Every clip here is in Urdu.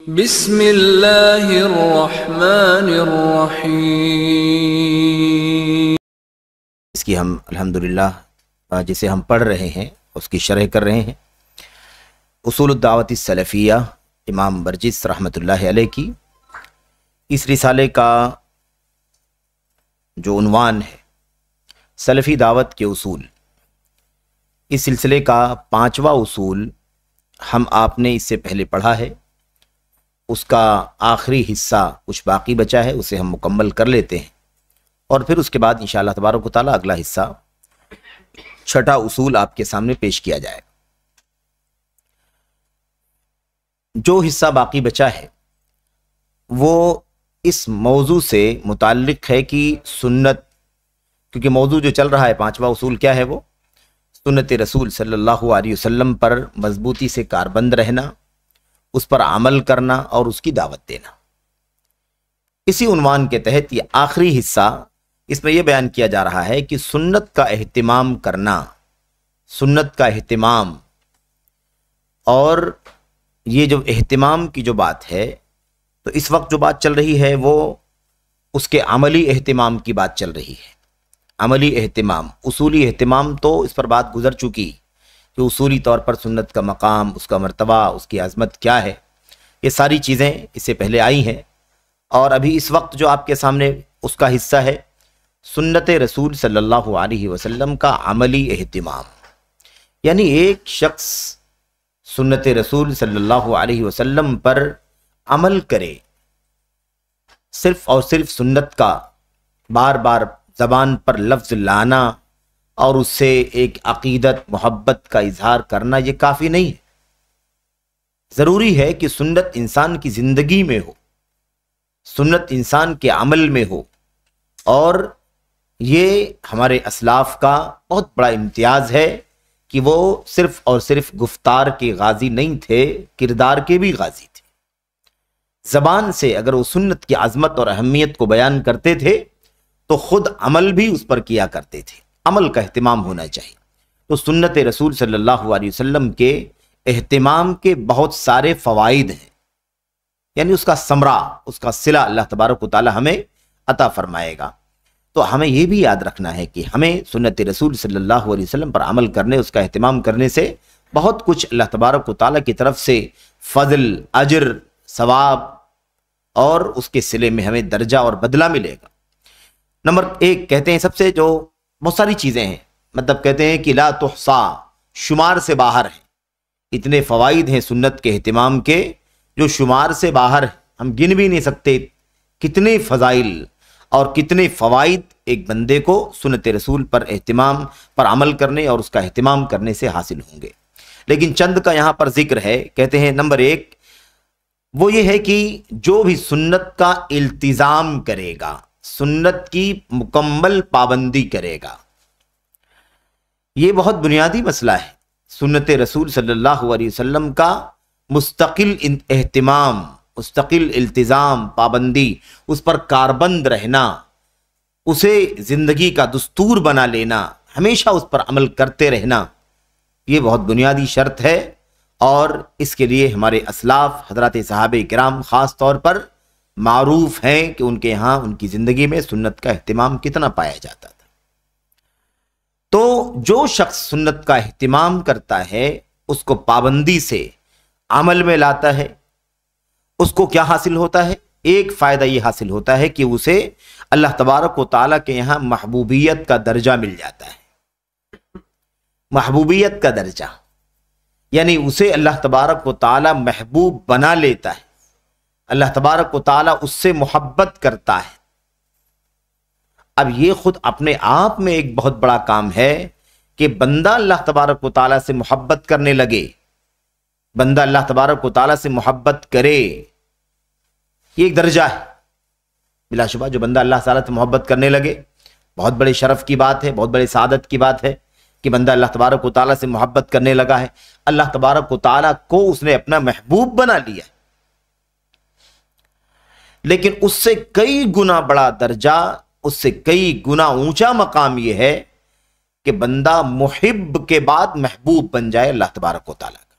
بسم اللہ الرحمن الرحیم۔ اس کی ہم الحمدللہ جسے ہم پڑھ رہے ہیں اس کی شرح کر رہے ہیں، اصول الدعوت السلفیہ امام برجس رحمۃ اللہ علیہ کی اس رسالے کا جو عنوان ہے سلفی دعوت کے اصول، اس سلسلے کا 5واں اصول ہم آپ نے اس سے پہلے پڑھا ہے، اس کا آخری حصہ کچھ باقی بچا ہے، اسے ہم مکمل کر لیتے ہیں اور پھر اس کے بعد انشاءاللہ تبارک و تعالیٰ اگلا حصہ چھٹا اصول آپ کے سامنے پیش کیا جائے گا۔ جو حصہ باقی بچا ہے وہ اس موضوع سے متعلق ہے کہ سنت، کیونکہ موضوع جو چل رہا ہے 5واں اصول کیا ہے، وہ سنت رسول صلی اللہ علیہ وسلم پر مضبوطی سے کاربند رہنا، اس پر عمل کرنا اور اس کی دعوت دینا۔ اسی عنوان کے تحت یہ آخری حصہ، اس میں یہ بیان کیا جا رہا ہے کہ سنت کا اہتمام کرنا، سنت کا اہتمام، اور یہ جو اہتمام کی جو بات ہے تو اس وقت جو بات چل رہی ہے وہ اس کے عملی اہتمام کی بات چل رہی ہے۔ عملی اہتمام، اصولی اہتمام تو اس پر بات گزر چکی کہ اصولی طور پر سنت کا مقام، اس کا مرتبہ، اس کی عظمت کیا ہے، یہ ساری چیزیں اس سے پہلے آئی ہیں، اور ابھی اس وقت جو آپ کے سامنے اس کا حصہ ہے سنت رسول صلی اللہ علیہ وسلم کا عملی اہتمام، یعنی ایک شخص سنت رسول صلی اللہ علیہ وسلم پر عمل کرے، صرف اور صرف سنت کا بار بار زبان پر لفظ لانا اور اس سے ایک عقیدت محبت کا اظہار کرنا یہ کافی نہیں ہے۔ ضروری ہے کہ سنت انسان کی زندگی میں ہو، سنت انسان کے عمل میں ہو، اور یہ ہمارے اسلاف کا بہت بڑا امتیاز ہے کہ وہ صرف اور صرف گفتار کے غازی نہیں تھے، کردار کے بھی غازی تھے۔ زبان سے اگر وہ سنت کی عظمت اور اہمیت کو بیان کرتے تھے تو خود عمل بھی اس پر کیا کرتے تھے، عمل کا اہتمام ہونا چاہیے۔ تو سنت رسول صلی اللہ علیہ وسلم کے اہتمام کے بہت سارے فوائد ہیں، یعنی اس کا ثمرہ، اس کا صلہ اللہ تبارک و تعالی ہمیں عطا فرمائے گا۔ تو ہمیں یہ بھی یاد رکھنا ہے کہ ہمیں سنت رسول صلی اللہ علیہ وسلم پر عمل کرنے، اس کا اہتمام کرنے سے بہت کچھ اللہ تبارک و تعالی کی طرف سے فضل، اجر، ثواب اور اس کے صلے میں ہمیں درجہ اور بدلہ ملے گا۔ نمبر 1 کہتے ہیں، سب سے جو بہت ساری چیزیں ہیں، مطلب کہتے ہیں کہ لا تحصا، شمار سے باہر ہیں، اتنے فوائد ہیں سنت کے اہتمام کے جو شمار سے باہر ہیں، ہم گن بھی نہیں سکتے کتنے فضائل اور کتنے فوائد ایک بندے کو سنت رسول پر اہتمام پر عمل کرنے اور اس کا اہتمام کرنے سے حاصل ہوں گے۔ لیکن چند کا یہاں پر ذکر ہے، کہتے ہیں نمبر 1 وہ یہ ہے کہ جو بھی سنت کا التزام کرے گا، سنت کی مکمل پابندی کرے گا، یہ بہت بنیادی مسئلہ ہے۔ سنت رسول صلی اللہ علیہ وسلم کا مستقل اہتمام، مستقل التزام، پابندی، اس پر کاربند رہنا، اسے زندگی کا دستور بنا لینا، ہمیشہ اس پر عمل کرتے رہنا، یہ بہت بنیادی شرط ہے، اور اس کے لیے ہمارے اسلاف حضرات صحابہ کرام خاص طور پر معروف ہیں کہ ان کے یہاں ان کی زندگی میں سنت کا اہتمام کتنا پایا جاتا تھا۔ تو جو شخص سنت کا اہتمام کرتا ہے، اس کو پابندی سے عمل میں لاتا ہے، اس کو کیا حاصل ہوتا ہے؟ ایک فائدہ یہ حاصل ہوتا ہے کہ اسے اللہ تبارک و تعالیٰ کے یہاں محبوبیت کا درجہ مل جاتا ہے۔ محبوبیت کا درجہ یعنی اسے اللہ تبارک و تعالیٰ محبوب بنا لیتا ہے، اللہ تبارک و تعالیٰ اس سے محبت کرتا ہے۔ اب یہ خود اپنے آپ میں ایک بہت بڑا کام ہے کہ بندہ اللہ تبارک و تعالیٰ سے محبت کرنے لگے، بندہ اللہ تبارک و تعالیٰ سے محبت کرے، یہ ایک درجہ ہے۔ بلا شبہ جو بندہ اللہ تعالیٰ سے محبت کرنے لگے، بہت بڑے شرف کی بات ہے، بہت بڑے سعادت کی بات ہے کہ بندہ اللہ تبارک و تعالیٰ سے محبت کرنے لگا ہے، اللہ تبارک و تعالیٰ کو اس نے اپنا محبوب بنا لیا ہے۔ لیکن اس سے کئی گنا بڑا درجہ، اس سے کئی گنا اونچا مقام یہ ہے کہ بندہ محب کے بعد محبوب بن جائے اللہ تبارک و تعالیٰ کا۔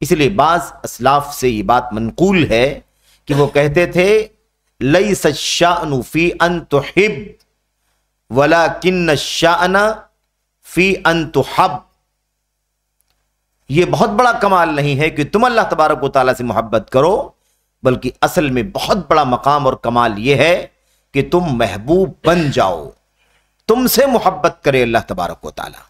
اس لیے بعض اسلاف سے یہ بات منقول ہے کہ وہ کہتے تھے لیس الشأن فی ان تحب ولکن الشأن فی ان تحب، یہ بہت بڑا کمال نہیں ہے کہ تم اللہ تبارک و تعالیٰ سے محبت کرو، بلکہ اصل میں بہت بڑا مقام اور کمال یہ ہے کہ تم محبوب بن جاؤ، تم سے محبت کرے اللہ تبارک و تعالیٰ۔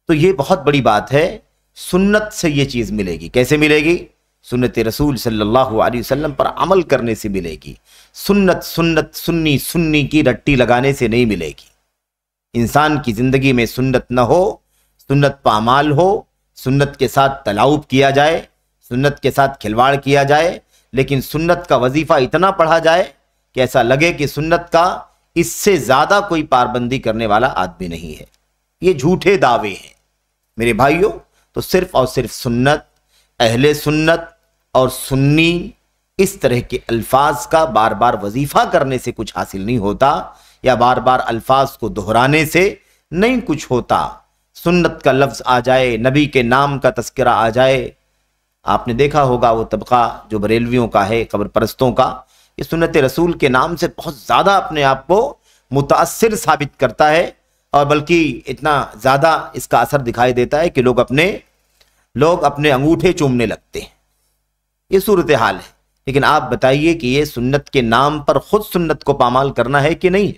تو یہ بہت بڑی بات ہے، سنت سے یہ چیز ملے گی۔ کیسے ملے گی؟ سنت رسول صلی اللہ علیہ وسلم پر عمل کرنے سے ملے گی۔ سنت سنی سنی کی رٹی لگانے سے نہیں ملے گی۔ انسان کی زندگی میں سنت نہ ہو، سنت پامال ہو، سنت کے ساتھ تلاوب کیا جائے، سنت کے ساتھ کھلواڑ کیا جائے، لیکن سنت کا وظیفہ اتنا پڑھا جائے کہ ایسا لگے کہ سنت کا اس سے زیادہ کوئی پابندی کرنے والا آدمی نہیں ہے۔ یہ جھوٹے دعوے ہیں میرے بھائیوں۔ تو صرف اور صرف سنت، اہل سنت اور سنی، اس طرح کے الفاظ کا بار بار وظیفہ کرنے سے کچھ حاصل نہیں ہوتا، یا بار بار الفاظ کو دہرانے سے نہیں کچھ ہوتا۔ سنت کا لفظ آ جائے، نبی کے نام کا تذکرہ آ جائے۔ آپ نے دیکھا ہوگا وہ طبقہ جو بریلویوں کا ہے، قبر پرستوں کا، یہ سنت رسول کے نام سے بہت زیادہ اپنے آپ کو متاثر ثابت کرتا ہے، اور بلکہ اتنا زیادہ اس کا اثر دکھائی دیتا ہے کہ لوگ اپنے انگوٹھے چومنے لگتے ہیں۔ یہ صورتحال ہے۔ لیکن آپ بتائیے کہ یہ سنت کے نام پر خود سنت کو پامال کرنا ہے کہ نہیں؟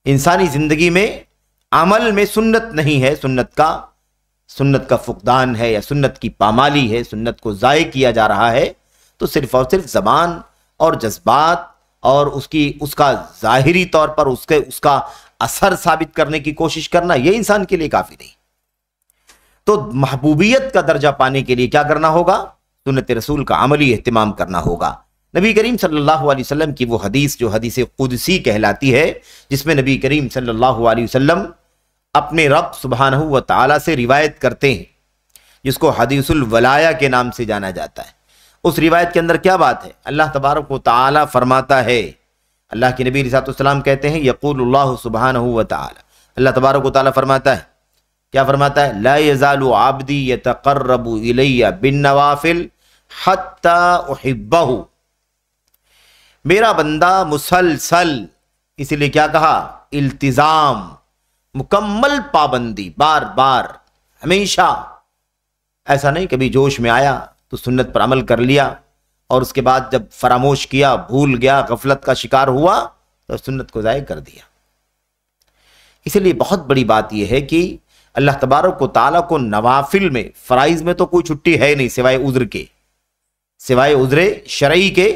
انسانی زندگی میں عمل میں سنت نہیں ہے، سنت کا فقدان ہے، یا سنت کی پامالی ہے، سنت کو ضائع کیا جا رہا ہے، تو صرف اور صرف زبان اور جذبات اور اس کا ظاہری طور پر اس کا اثر ثابت کرنے کی کوشش کرنا، یہ انسان کے لیے کافی نہیں۔ تو محبوبیت کا درجہ پانے کے لیے کیا کرنا ہوگا؟ سنت رسول کا عملی اہتمام کرنا ہوگا۔ نبی کریم صلی اللہ علیہ وسلم کی وہ حدیث جو حدیث قدسی کہلاتی ہے، جس میں نبی کریم صلی اللہ علیہ وسلم اپنے رب سبحانہ و تعالی سے روایت کرتے ہیں، جس کو حدیث الولایا کے نام سے جانا جاتا ہے۔ اس روایت کے اندر کیا بات ہے؟ اللہ تبارک و تعالی فرماتا ہے، اللہ کے نبی علیہ السلام کہتے ہیں، یقول اللہ سبحانہ و تعالی، اللہ تبارک و تعالی فرماتا ہے، کیا فرماتا ہے؟ لا یزال عبدی یتقرب الی بالنوافل حتی احبہ، میرا بندہ مسلسل، اسی لیے کیا کہا؟ التزام، مکمل پابندی، بار بار، ہمیشہ۔ ایسا نہیں کبھی جوش میں آیا تو سنت پر عمل کر لیا، اور اس کے بعد جب فراموش کیا، بھول گیا، غفلت کا شکار ہوا تو سنت کو ضائع کر دیا۔ اس لیے بہت بڑی بات یہ ہے کہ اللہ تبارک و تعالیٰ کو نوافل میں، فرائض میں تو کوئی چھٹی ہے نہیں سوائے عذر کے، سوائے عذر شرعی کے،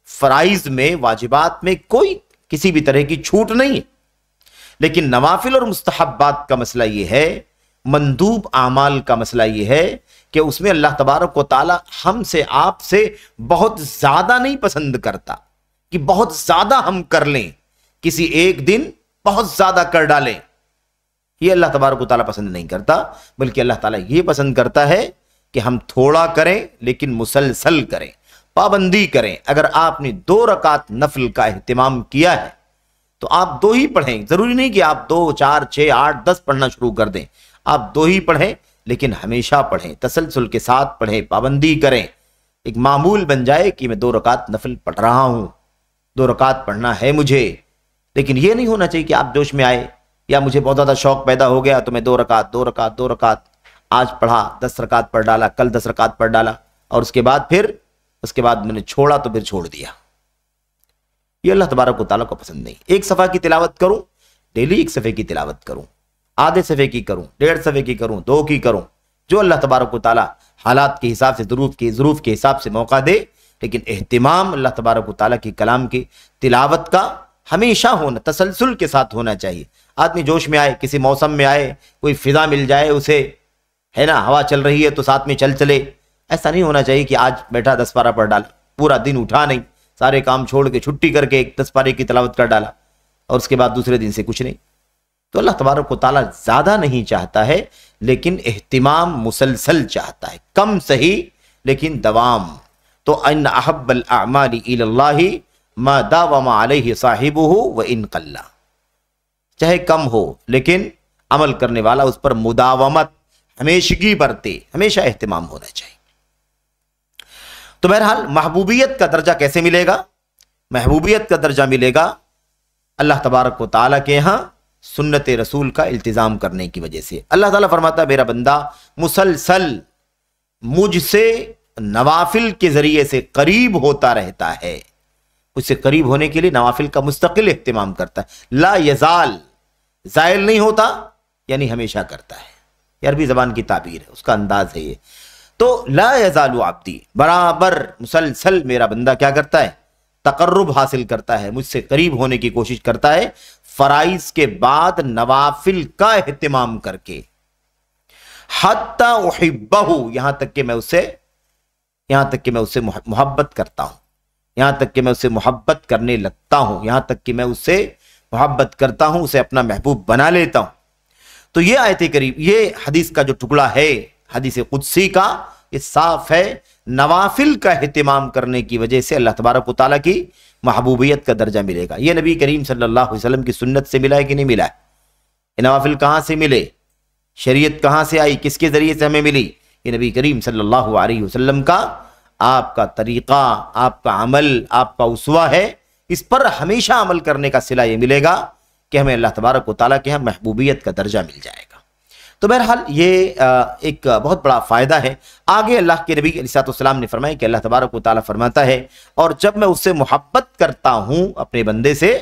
فرائض میں، واجبات میں کوئی کسی بھی طرح کی چھوٹ نہیں ہے۔ لیکن نوافل اور مستحبات کا مسئلہ یہ ہے، مندوب اعمال کا مسئلہ یہ ہے کہ اس میں اللہ تبارک و تعالی ہم سے، آپ سے بہت زیادہ نہیں پسند کرتا کہ بہت زیادہ ہم کر لیں، کسی ایک دن بہت زیادہ کر ڈالیں، یہ اللہ تبارک و تعالی پسند نہیں کرتا، بلکہ اللہ تعالی یہ پسند کرتا ہے کہ ہم تھوڑا کریں لیکن مسلسل کریں، پابندی کریں۔ اگر آپ نے 2 رکعت نفل کا اہتمام کیا ہے تو آپ 2 ہی پڑھیں، ضروری نہیں کہ آپ 2، 4، 6، 8، 10 پڑھنا شروع کر دیں، آپ 2 ہی پڑھیں، لیکن ہمیشہ پڑھیں، تسلسل کے ساتھ پڑھیں، پابندی کریں، ایک معمول بن جائے کہ میں 2 رکعت نفل پڑھ رہا ہوں، 2 رکعت پڑھنا ہے مجھے۔ لیکن یہ نہیں ہونا چاہیے کہ آپ جوش میں آئے، یا مجھے بہت زیادہ شوق پیدا ہو گیا تو میں 2 رکعت آج پڑھا، 10 رکعت پڑھ ڈالا، کل 10 رکعت پڑھ ڈالا، اور اس کے بعد میں نے چھوڑا تو پھر چھوڑ دیا۔ یہ اللہ تبارک و تعالیٰ کو پسند نہیں۔ ایک صفحہ کی تلاوت کروں، ڈیلی 1 صفحے کی تلاوت کروں، آدھے صفحے کی کروں، 1.5 صفحے کی کروں، 2 کی کروں، جو اللہ تبارک و تعالیٰ حالات کے حساب سے، ظروف کے حساب سے موقع دے، لیکن اہتمام اللہ تبارک و تعالیٰ کی کلام کی تلاوت کا ہمیشہ ہونا، تسلسل کے ساتھ ہونا چاہیے۔ آدمی جوش میں آئے، کسی موسم میں آئے، کوئی فضا مل جائے اسے، ہے نا، ہوا چل رہی ہے تو ساتھ میں چلے، ایسا نہیں ہونا چاہیے کہ آج بیٹھا 10 پارہ پڑھ ڈالا، پورا دن اٹھا نہیں، سارے کام چھوڑ کے چھٹی کر کے 10 پارے کی تلاوت کر ڈالا، اور اس کے بعد دوسرے دن سے کچھ نہیں۔ تو اللہ تبارک و تعالیٰ زیادہ نہیں چاہتا ہے، لیکن اہتمام مسلسل چاہتا ہے، کم صحیح لیکن دوام۔ تو ان احب الاعمال الی اللہ ما داوم علیہ صاحبہ وان قل، چاہے کم ہو لیکن عمل کرنے والا اس پر مداومت، ہمیشگی برتے، ہمیشہ اہتمام ہونا چاہیے۔ تو بہرحال محبوبیت کا درجہ کیسے ملے گا؟ محبوبیت کا درجہ ملے گا اللہ تبارک و تعالیٰ کے یہاں سنت رسول کا التزام کرنے کی وجہ سے۔ اللہ تعالیٰ فرماتا ہے میرا بندہ مسلسل مجھ سے نوافل کے ذریعے سے قریب ہوتا رہتا ہے، اس سے قریب ہونے کے لیے نوافل کا مستقل اہتمام کرتا ہے۔ لا یزال، زائل نہیں ہوتا یعنی ہمیشہ کرتا ہے، یہ عربی زبان کی تعبیر ہے، اس کا انداز ہے یہ۔ تو لا یزال عبدی، برابر مسلسل میرا بندہ کیا کرتا ہے؟ تقرب حاصل کرتا ہے، مجھ سے قریب ہونے کی کوشش کرتا ہے، فرائض کے بعد نوافل کا اہتمام کر کے، حتی احبہ، یہاں تک کہ میں اس سے محبت کرتا ہوں، یہاں تک کہ میں اسے محبت کرنے لگتا ہوں، یہاں تک کہ میں اس سے محبت کرتا ہوں، اسے اپنا محبوب بنا لیتا ہوں۔ تو یہ آیت قریب، یہ حدیث کا جو ٹکڑا ہے حدیث قدسی کا، یہ صاف ہے نوافل کا اہتمام کرنے کی وجہ سے اللہ تبارک و تعالیٰ کی محبوبیت کا درجہ ملے گا۔ یہ نبی کریم صلی اللہ علیہ وسلم کی سنت سے ملا ہے کہ نہیں ملا ہے؟ یہ نوافل کہاں سے ملے؟ شریعت کہاں سے آئی؟ کس کے ذریعے سے ہمیں ملی؟ یہ نبی کریم صلی اللہ علیہ وسلم کا، آپ کا طریقہ، آپ کا عمل، آپ کا اسوہ ہے، اس پر ہمیشہ عمل کرنے کا صلہ یہ ملے گا کہ ہمیں اللہ تبارک و تعالیٰ کے ہاں محبوبیت کا درجہ مل جائے گا۔ تو بہرحال یہ ایک بہت بڑا فائدہ ہے۔ آگے اللہ کے نبی علیہ السلام نے فرمایا کہ اللہ تبارک و تعالیٰ فرماتا ہے اور جب میں اس سے محبت کرتا ہوں اپنے بندے سے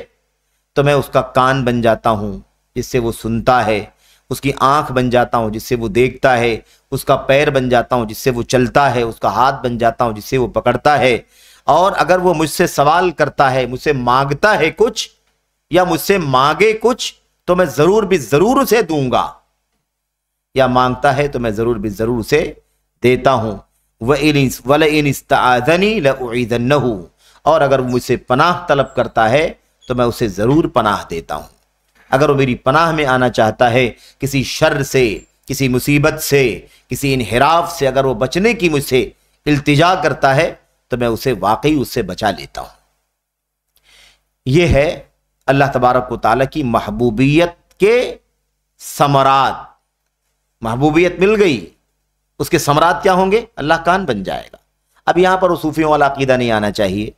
تو میں اس کا کان بن جاتا ہوں جس سے وہ سنتا ہے، اس کی آنکھ بن جاتا ہوں جس سے وہ دیکھتا ہے، اس کا پیر بن جاتا ہوں جس سے وہ چلتا ہے، اس کا ہاتھ بن جاتا ہوں جس سے وہ پکڑتا ہے، اور اگر وہ مجھ سے سوال کرتا ہے، مجھ سے مانگتا ہے کچھ یا مجھ سے مانگے کچھ تو میں ضرور بھی ضرور اسے دوں گا، یا مانگتا ہے تو میں ضرور بھی ضرور اسے دیتا ہوں۔ وَلَئِنِ اسْتَعَاذَنِي لَأُعِيذَنَّهُ، اور اگر وہ مجھ سے پناہ طلب کرتا ہے تو میں اسے ضرور پناہ دیتا ہوں۔ اگر وہ میری پناہ میں آنا چاہتا ہے، کسی شر سے، کسی مصیبت سے، کسی انحراف سے اگر وہ بچنے کی مجھ سے التجا کرتا ہے تو میں اسے واقعی اس سے بچا لیتا ہوں۔ یہ ہے اللہ تبارک و تعالیٰ کی محبوبیت کے ثمرات۔ محبوبیت مل گئی، اس کے ثمرات کیا ہوں گے؟ اللہ کان بن جائے گا۔ اب یہاں پر صوفیوں والا عقیدہ نہیں آنا چاہیے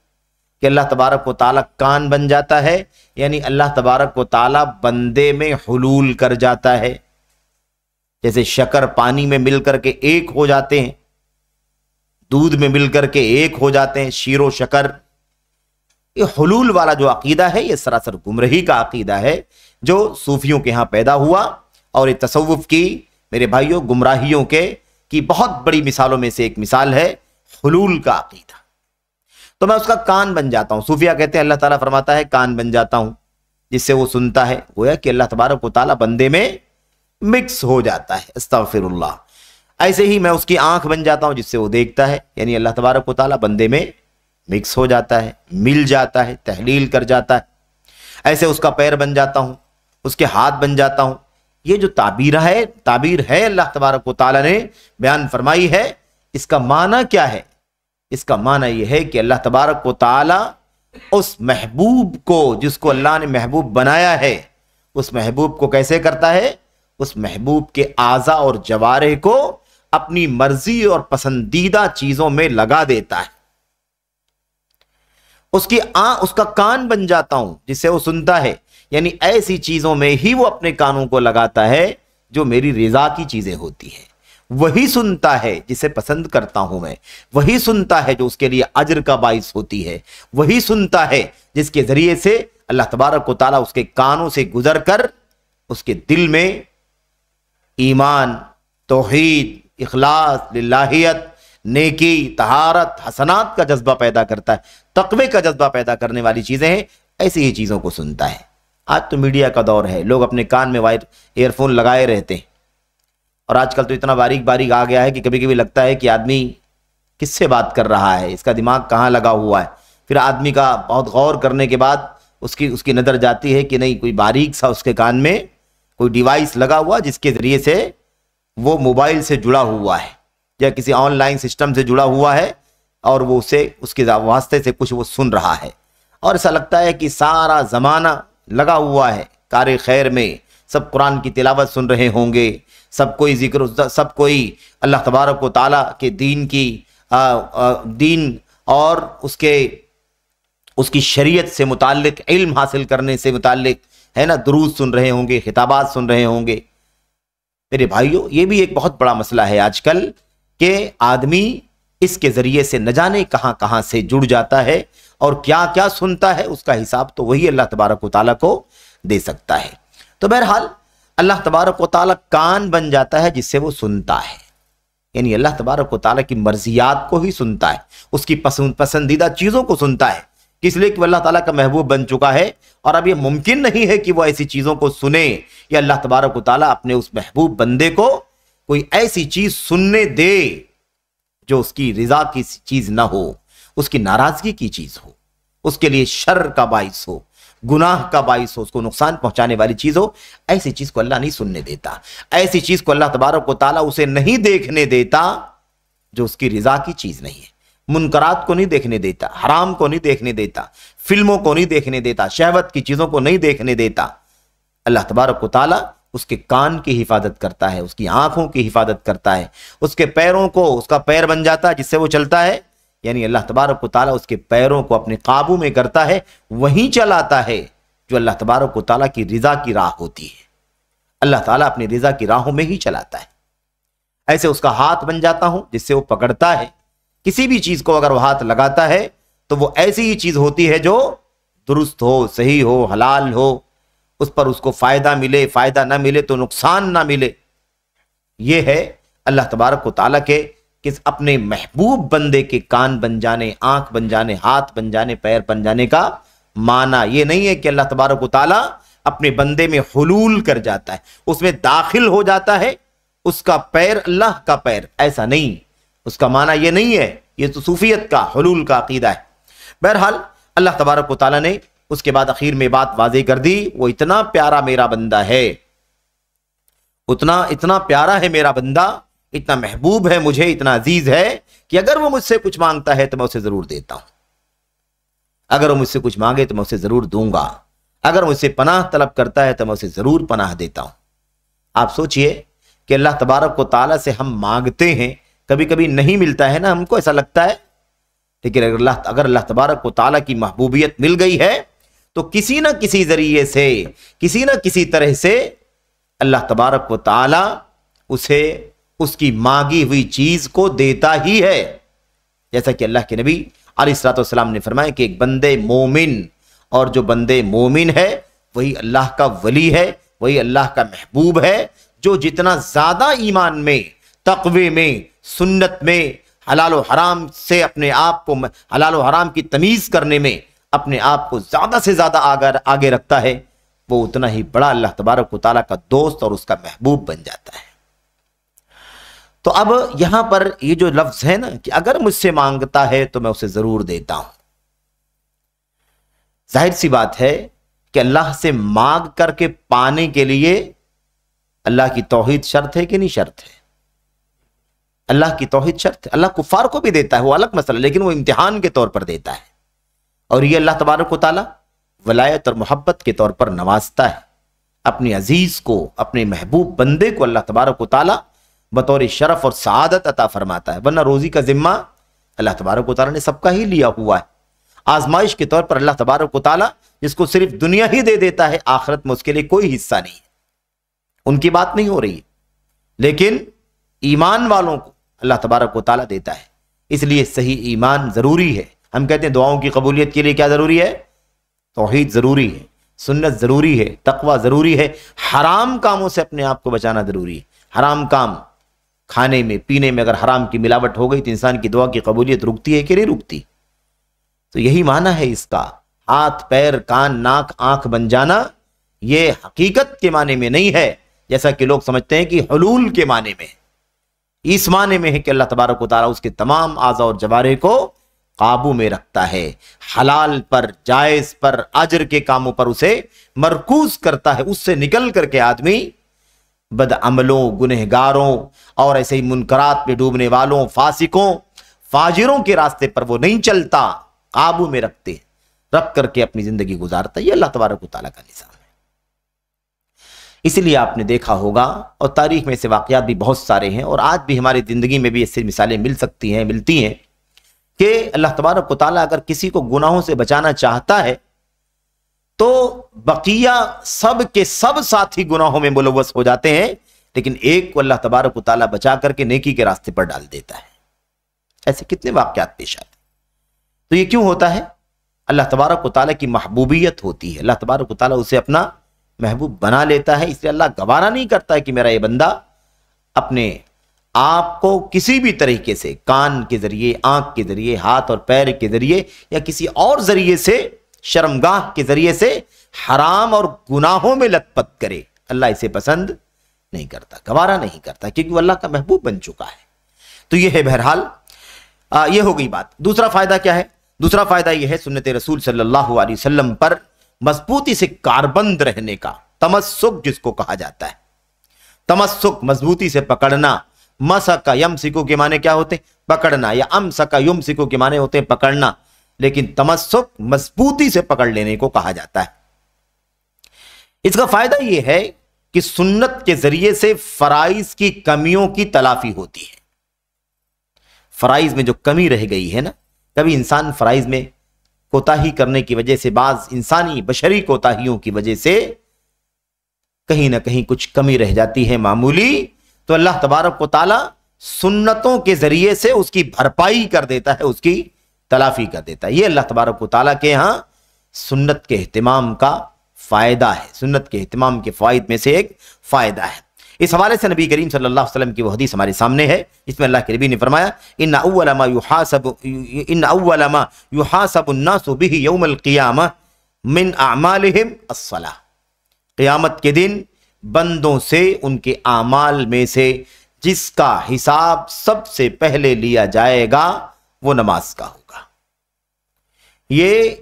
کہ اللہ تبارک و تعالیٰ کان بن جاتا ہے یعنی اللہ تبارک و تعالیٰ بندے میں حلول کر جاتا ہے، جیسے شکر پانی میں مل کر کے ایک ہو جاتے ہیں، دودھ میں مل کر کے ایک ہو جاتے ہیں، شیر و شکر۔ یہ حلول والا جو عقیدہ ہے یہ سراسر گمراہی کا عقیدہ ہے جو صوفیوں کے ہاں پیدا ہوا، اور یہ تصوف کی میرے بھائیوں گمراہیوں کی بہت بڑی مثالوں میں سے ایک مثال ہے حلول کا عقیدہ۔ تو میں اس کا کان بن جاتا ہوں۔ صوفیہ کہتے ہیں اللہ تعالیٰ فرماتا ہے کان بن جاتا ہوں جس سے وہ سنتا ہے، گویا کہ اللہ تبارک و تعالیٰ بندے میں مکس ہو جاتا ہے، استغفر اللہ۔ ایسے ہی میں اس کی آنکھ بن جاتا ہوں جس سے وہ دیکھتا ہے، یعنی اللہ تبارک و تعالیٰ بندے میں مکس ہو جاتا ہے، مل جاتا ہے، تحلیل کر جاتا ہے۔ ایسے اس کا پیر بن جاتا ہوں، اس کے ہاتھ بن جاتا ہوں۔ یہ جو تعبیر ہے اللہ تبارک و تعالیٰ نے بیان فرمائی ہے، اس کا معنی کیا ہے؟ اس کا معنی یہ ہے کہ اللہ تبارک و تعالیٰ اس محبوب کو، جس کو اللہ نے محبوب بنایا ہے، اس محبوب کو کیسے کرتا ہے؟ اس محبوب کے اعضاء اور جوارح کو اپنی مرضی اور پسندیدہ چیزوں میں لگا دیتا ہے۔ اس کا کان بن جاتا ہوں جس سے وہ سنتا ہے، یعنی ایسی چیزوں میں ہی وہ اپنے کانوں کو لگاتا ہے جو میری رضا کی چیزیں ہوتی ہیں، وہی سنتا ہے جسے پسند کرتا ہوں میں، وہی سنتا ہے جو اس کے لیے اجر کا باعث ہوتی ہے، وہی سنتا ہے جس کے ذریعے سے اللہ تبارک و تعالیٰ اس کے کانوں سے گزر کر اس کے دل میں ایمان، توحید، اخلاص، للہیت، نیکی، طہارت، حسنات کا جذبہ پیدا کرتا ہے، تقوی کا جذبہ پیدا کرنے والی چیزیں ہیں، ایسی ہی چیزوں کو سنتا ہے۔ آج تو میڈیا کا دور ہے، لوگ اپنے کان میں ایئر فون لگائے رہتے ہیں، اور آج کل تو اتنا باریک آ گیا ہے کہ کبھی کبھی لگتا ہے کہ آدمی کس سے بات کر رہا ہے، اس کا دماغ کہاں لگا ہوا ہے۔ پھر آدمی کا بہت غور کرنے کے بعد اس کی نظر جاتی ہے کہ نہیں، کوئی باریک سا اس کے کان میں کوئی ڈیوائس لگا ہوا جس کے ذریعے سے وہ موبائل سے جڑا ہوا ہے یا کسی آن لائن سسٹم سے جڑا ہوا ہے، اور وہ اس کے واسطے سے کچھ وہ سن رہا ہے، اور ایسا لگتا ہے کہ سارا زمانہ لگا ہوا ہے کار خیر میں، سب قرآن کی تلاوت سن رہے ہوں گے، سب کوئی ذکر، سب کوئی اللہ تبارک و تعالیٰ کے دین کی دین اور اس کی شریعت سے متعلق علم حاصل کرنے سے متعلق ہے نا دروس سن رہے ہوں گے، خطابات سن رہے ہوں گے۔ میرے بھائیوں، یہ بھی ایک بہت بڑا مسئلہ ہے آج کل کہ آدمی اس کے ذریعے سے نہ جانے کہاں کہاں سے جڑ جاتا ہے اور کیا کیا سنتا ہے، اس کا حساب تو وہی اللہ تبارک و تعالیٰ کو دے سکتا ہے۔ تو بہرحال اللہ تبارک و تعالیٰ کان بن جاتا ہے جس سے وہ سنتا ہے، یعنی اللہ تبارک و تعالیٰ کی مرضیات کو ہی سنتا ہے، اس کی پسندیدہ چیزوں کو سنتا ہے، اس لیے کہ وہ اللہ تعالیٰ کا محبوب بن چکا ہے۔ اور اب یہ ممکن نہیں ہے کہ وہ ایسی چیزوں کو سنے یا اللہ تبارک و تعالیٰ اپنے اس محبوب بندے کو کوئی ایسی چیز سننے دے جو اس کی رضا کی چیز نہ ہو، اس کی ناراضگی کی چیز ہو، اس کے لیے شر کا باعث ہو، گناہ کا باعث ہو، اس کو نقصان پہنچانے والی چیز ہو۔ ایسی چیز کو اللہ نہیں سننے دیتا، ایسی چیز کو اللہ تبارک و تعالیٰ اسے نہیں دیکھنے دیتا جو اس کی رضا کی چیز نہیں ہے۔ منکرات کو نہیں دیکھنے دیتا، حرام کو نہیں دیکھنے دیتا، فلموں کو نہیں دیکھنے دیتا، شہوت کی چیزوں کو نہیں دیکھنے دیتا۔ اللہ تبارک و تعالیٰ اس کے کان کی حفاظت کرتا ہے، اس کی آنکھوں کی حفاظت کرتا ہے، اس کے پیروں کو اس کا پیر بن جاتا ہے جس سے وہ چلتا ہے، یعنی اللہ تبارک و تعالیٰ اس کے پیروں کو اپنے قابو میں کرتا ہے، وہیں چلاتا ہے جو اللہ تبارک و تعالیٰ کی رضا کی راہ ہوتی ہے۔ اللہ تعالیٰ اپنی رضا کی راہوں میں ہی چلاتا ہے۔ ایسے اس کا ہاتھ بن جاتا ہوں جس سے وہ پکڑتا ہے، کسی بھی چیز کو اگر وہ ہاتھ لگاتا ہے تو وہ ایسی ہی چیز ہوتی ہے جو درست ہو، صحیح ہو، حلال ہو، اس پر اس کو فائدہ ملے، فائدہ نہ ملے تو نقصان نہ ملے۔ یہ ہے اللہ تبارک و تعالیٰ کے کہ اپنے محبوب بندے کے کان بن جانے، آنکھ بن جانے، ہاتھ بن جانے، پیر بن جانے کا معنی یہ نہیں ہے کہ اللہ تبارک و تعالیٰ اپنے بندے میں حلول کر جاتا ہے، اس میں داخل ہو جاتا ہے، اس کا پیر اللہ کا پیر، ایسا نہیں، اس کا معنی یہ نہیں ہے، یہ تو صوفیت کا حلول کا عقیدہ ہے۔ بہرحال اللہ تبارک و تعالیٰ نے اس کے بعد اخیر میں بات واضح کر دی، وہ اتنا پیارا میرا بندہ ہے، اتنا پیارا ہے میرا بندہ، اتنا محبوب ہے مجھے، اتنا عزیز ہے کہ اگر وہ مجھ سے کچھ مانگتا ہے تو میں اسے ضرور دیتا ہوں، اگر وہ مجھ سے کچھ مانگے تو میں اسے ضرور دوں گا، اگر مجھ سے پناہ طلب کرتا ہے تو میں اسے ضرور پناہ دیتا ہوں۔ آپ سوچئے کہ اللہ تبارک و تعالیٰ سے ہم مانگتے ہیں، کبھی کبھی نہیں ملتا ہے نا، ہم کو ایسا لگتا ہے، لیکن اگر اللہ تبارک و تعالیٰ کی محبوبیت مل گئی ہے تو کسی نہ کسی ذریعے سے، کسی نہ کسی طرح سے اللہ تبارک و تعالیٰ اسے اس کی مانگی ہوئی چیز کو دیتا ہی ہے۔ جیسا کہ اللہ کے نبی علیہ الصلوۃ والسلام نے فرمایا کہ ایک بندے مومن، اور جو بندے مومن ہے وہی اللہ کا ولی ہے، وہی اللہ کا محبوب ہے، جو جتنا زیادہ ایمان میں، تقوی میں، سنت میں، حلال و حرام سے اپنے آپ کو، حلال و حرام کی تمیز کرنے میں اپنے آپ کو زیادہ سے زیادہ آگے رکھتا ہے، وہ اتنا ہی بڑا اللہ تبارک و تعالیٰ کا دوست اور اس کا محبوب بن جاتا ہے۔ تو اب یہاں پر یہ جو لفظ ہے نا کہ اگر مجھ سے مانگتا ہے تو میں اسے ضرور دیتا ہوں، ظاہر سی بات ہے کہ اللہ سے مانگ کر کے پانے کے لیے اللہ کی توحید شرط ہے کہ نہیں شرط ہے؟ اللہ کی توحید شرط ہے۔ اللہ کفار کو بھی دیتا ہے، وہ الگ مسئلہ، لیکن وہ امتحان کے طور پر دیتا ہے، اور یہ اللہ تبارک و تعالیٰ ولایت اور محبت کے طور پر نوازتا ہے اپنے عزیز کو، اپنے محبوب بندے کو اللہ تبارک و تعالیٰ بطور شرف اور سعادت عطا فرماتا ہے، ورنہ روزی کا ذمہ اللہ تبارک و تعالیٰ نے سب کا ہی لیا ہوا ہے۔ آزمائش کے طور پر اللہ تبارک و تعالیٰ جس کو صرف دنیا ہی دے دیتا ہے، آخرت میں اس کے لیے کوئی حصہ نہیں ہے، ان کی بات نہیں ہو رہی ہے، لیکن ایمان والوں کو اللہ تبارک و تعالیٰ دیتا ہے۔ اس لیے صحیح ایمان ضروری ہے۔ ہم کہتے ہیں دعاؤں کی قبولیت کے لیے کیا ضروری ہے؟ توحید ضروری ہے، سنت ضروری ہے، تقوی ضروری ہے، حرام کاموں سے اپنے آپ کو بچانا ضروری ہے۔ حرام کام کھانے میں، پینے میں اگر حرام کی ملاوٹ ہو گئی تو انسان کی دعا کی قبولیت رکتی ہے کہ نہیں رکتی؟ تو یہی معنی ہے اس کا، ہاتھ، پیر، کان، ناک، آنکھ بن جانا، یہ حقیقت کے معنی میں نہیں ہے جیسا کہ لوگ سمجھتے ہیں کہ حلول کے معنی میں، اس معنی میں ہے کہ اللہ تبارک و تعالیٰ اس کے تمام اعضاء اور جوارح کو قابو میں رکھتا ہے، حلال پر، جائز پر، اجر کے کاموں پر اسے مرکوز کرتا ہے، اس سے نکل کر کے آدمی بد عملوں، گنہگاروں اور ایسے ہی منکرات میں ڈوبنے والوں، فاسقوں، فاجروں کے راستے پر وہ نہیں چلتا، قابو میں رکھ کر کے اپنی زندگی گزارتا ہے۔ یہ اللہ تبارک و تعالیٰ کا نظام ہے۔ اسی لیے آپ نے دیکھا ہوگا، اور تاریخ میں ایسے واقعات بھی بہت سارے ہیں، اور آج بھی ہماری زندگی میں بھی ایسی مثالیں ملتی ہیں کہ اللہ تبارک و تعالیٰ اگر کسی کو گناہوں سے بچانا چاہتا ہے تو بقیہ سب کے سب ساتھی گناہوں میں ملوث ہو جاتے ہیں، لیکن ایک کو اللہ تبارک و تعالیٰ بچا کر کے نیکی کے راستے پر ڈال دیتا ہے۔ ایسے کتنے واقعات پیش آتے ہیں۔ تو یہ کیوں ہوتا ہے؟ اللہ تبارک و تعالیٰ کی محبوبیت ہوتی ہے، اللہ تبارک و تعالیٰ اسے اپنا محبوب بنا لیتا ہے، اس لیے اللہ گوارا نہیں کرتا ہے کہ میرا یہ بندہ اپنے آپ کو کسی بھی طریقے سے، کان کے ذریعے، آنکھ کے ذریعے، ہاتھ اور پیر کے ذریعے یا کسی اور ذریعے سے، شرمگاہ کے ذریعے سے حرام اور گناہوں میں لت پت کرے۔ اللہ اسے پسند نہیں کرتا، گوارا نہیں کرتا، کیونکہ وہ اللہ کا محبوب بن چکا ہے۔ تو یہ ہے بہرحال، یہ ہو گئی بات۔ دوسرا فائدہ کیا ہے؟ دوسرا فائدہ یہ ہے سنت رسول صلی اللہ علیہ وسلم پر مضبوطی سے کاربند رہنے کا، تمسک جس کو کہا جاتا ہے۔ تمسک مضبوطی سے پکڑنا، مسکا یمسکو کے معنی کیا ہوتے ہیں؟ پکڑنا، یا امسکا یمسکو کے معنی ہوتے ہیں پکڑنا، لیکن تمسک مضبوطی سے پکڑ لینے کو کہا جاتا ہے۔ اس کا فائدہ یہ ہے کہ سنت کے ذریعے سے فرائض کی کمیوں کی تلافی ہوتی ہے۔ فرائض میں جو کمی رہ گئی ہے نا، کبھی انسان فرائض میں کوتاہی کرنے کی وجہ سے، بعض انسانی بشری کوتاہیوں کی وجہ سے کہیں نہ کہیں کچھ کمی رہ جاتی ہے معمولی، تو اللہ تبارک و تعالی سنتوں کے ذریعے سے اس کی بھرپائی کر دیتا ہے، اس کی تلافی کر دیتا ہے۔ یہ اللہ تبارک و تعالی کے ہاں سنت کے اہتمام کا فائدہ ہے، سنت کے اہتمام کے فوائد میں سے ایک فائدہ ہے۔ اس حوالے سے نبی کریم صلی اللہ علیہ وسلم کی وہ حدیث ہمارے سامنے ہے، اس میں اللہ کے نبی نے فرمایا ان اول ما يحاسب الناس به یوم القیامہ من اعمالهم الصلاۃ، قیامت کے دن بندوں سے ان کے اعمال میں سے جس کا حساب سب سے پہلے لیا جائے گا وہ نماز کا ہوگا۔ یہ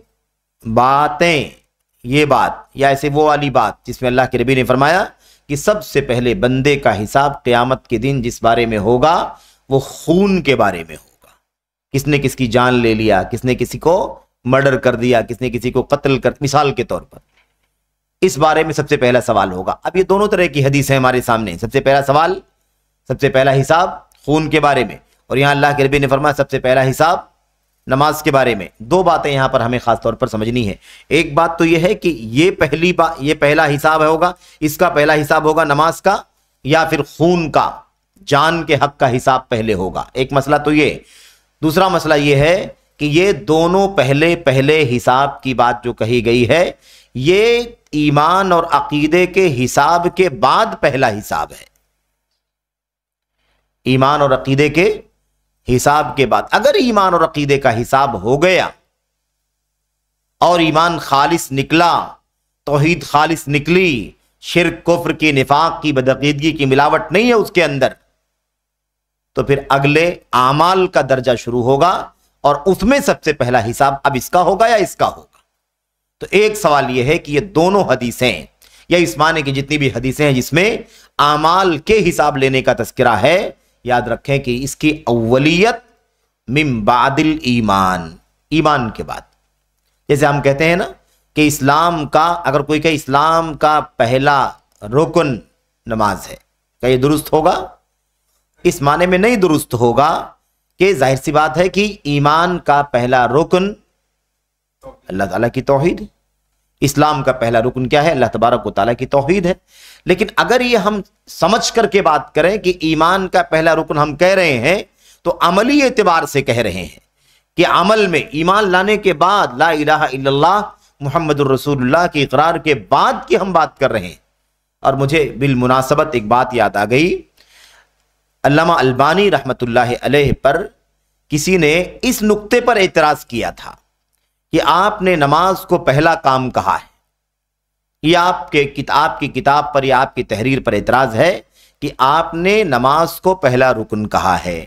باتیں، یہ بات یا ایسے وہ والی بات جس میں اللہ کے نبی نے فرمایا کہ سب سے پہلے بندے کا حساب قیامت کے دن جس بارے میں ہوگا وہ خون کے بارے میں ہوگا، کس نے کس کی جان لے لیا، کس نے کسی کو مرڈر کر دیا، کس نے کسی کو قتل کر، مثال کے طور پر اس بارے میں سب سے پہلا سوال ہوگا۔ اب یہ دونوں طرح کی حدیث ہیں ہمارے سامنے، سب سے پہلا سوال، سب سے پہلا حساب خون کے بارے میں، اور یہاں اللہ کے نبی نے فرمایا سب سے پہلا حساب نماز کے بارے میں۔ دو باتیں یہاں پر ہمیں خاص طور پر سمجھنی ہے۔ ایک بات تو یہ ہے کہ یہ پہلا حساب ہوگا، اس کا پہلا حساب ہوگا نماز کا، یا پھر خون کا، جان کے حق کا حساب پہلے ہوگا۔ ایک مسئلہ تو یہ۔ دوسرا مسئلہ یہ ہے کہ یہ دونوں پہلے حساب کی بات جو کہی گئی ہے، یہ ایمان اور عقیدے کے حساب کے بعد پہلا حساب ہے۔ ایمان اور عقیدے کے حساب کے بعد، اگر ایمان اور عقیدے کا حساب ہو گیا اور ایمان خالص نکلا، توحید خالص نکلی، شرک، کفر کی، نفاق کی، بدعقیدگی کی ملاوٹ نہیں ہے اس کے اندر، تو پھر اگلے اعمال کا درجہ شروع ہوگا، اور اس میں سب سے پہلا حساب اب اس کا ہوگا یا اس کا ہوگا۔ تو ایک سوال یہ ہے کہ یہ دونوں حدیثیں یا اس معنی کی جتنی بھی حدیثیں ہیں جس میں اعمال کے حساب لینے کا تذکرہ ہے، یاد رکھیں کہ اس کی اولیت من بعد الایمان، ایمان کے بعد۔ جیسے ہم کہتے ہیں نا کہ اسلام کا، اگر کوئی کہے اسلام کا پہلا رکن نماز ہے، کیا یہ درست ہوگا؟ اس معنی میں نہیں درست ہوگا، کہ ظاہر سی بات ہے کہ ایمان کا پہلا رکن اللہ تعالیٰ کی توحید ہے، اسلام کا پہلا رکن کیا ہے؟ اللہ تبارک و تعالیٰ کی توحید ہے۔ لیکن اگر یہ ہم سمجھ کر کے بات کریں کہ ایمان کا پہلا رکن ہم کہہ رہے ہیں، تو عملی اعتبار سے کہہ رہے ہیں کہ عمل میں ایمان لانے کے بعد، لا الہ الا اللہ محمد الرسول اللہ کی اقرار کے بعد کی ہم بات کر رہے ہیں۔ اور مجھے بالمناسبت ایک بات یاد آ گئی، علامہ البانی رحمت اللہ علیہ پر کسی نے اس نقطے پر اعتراض کیا تھا کہ آپ نے نماز کو پہلا کام کہا ہے۔ یہ آپ کی کتاب پر یا آپ کی تحریر پر اعتراض ہے کہ آپ نے نماز کو پہلا رکن کہا ہے۔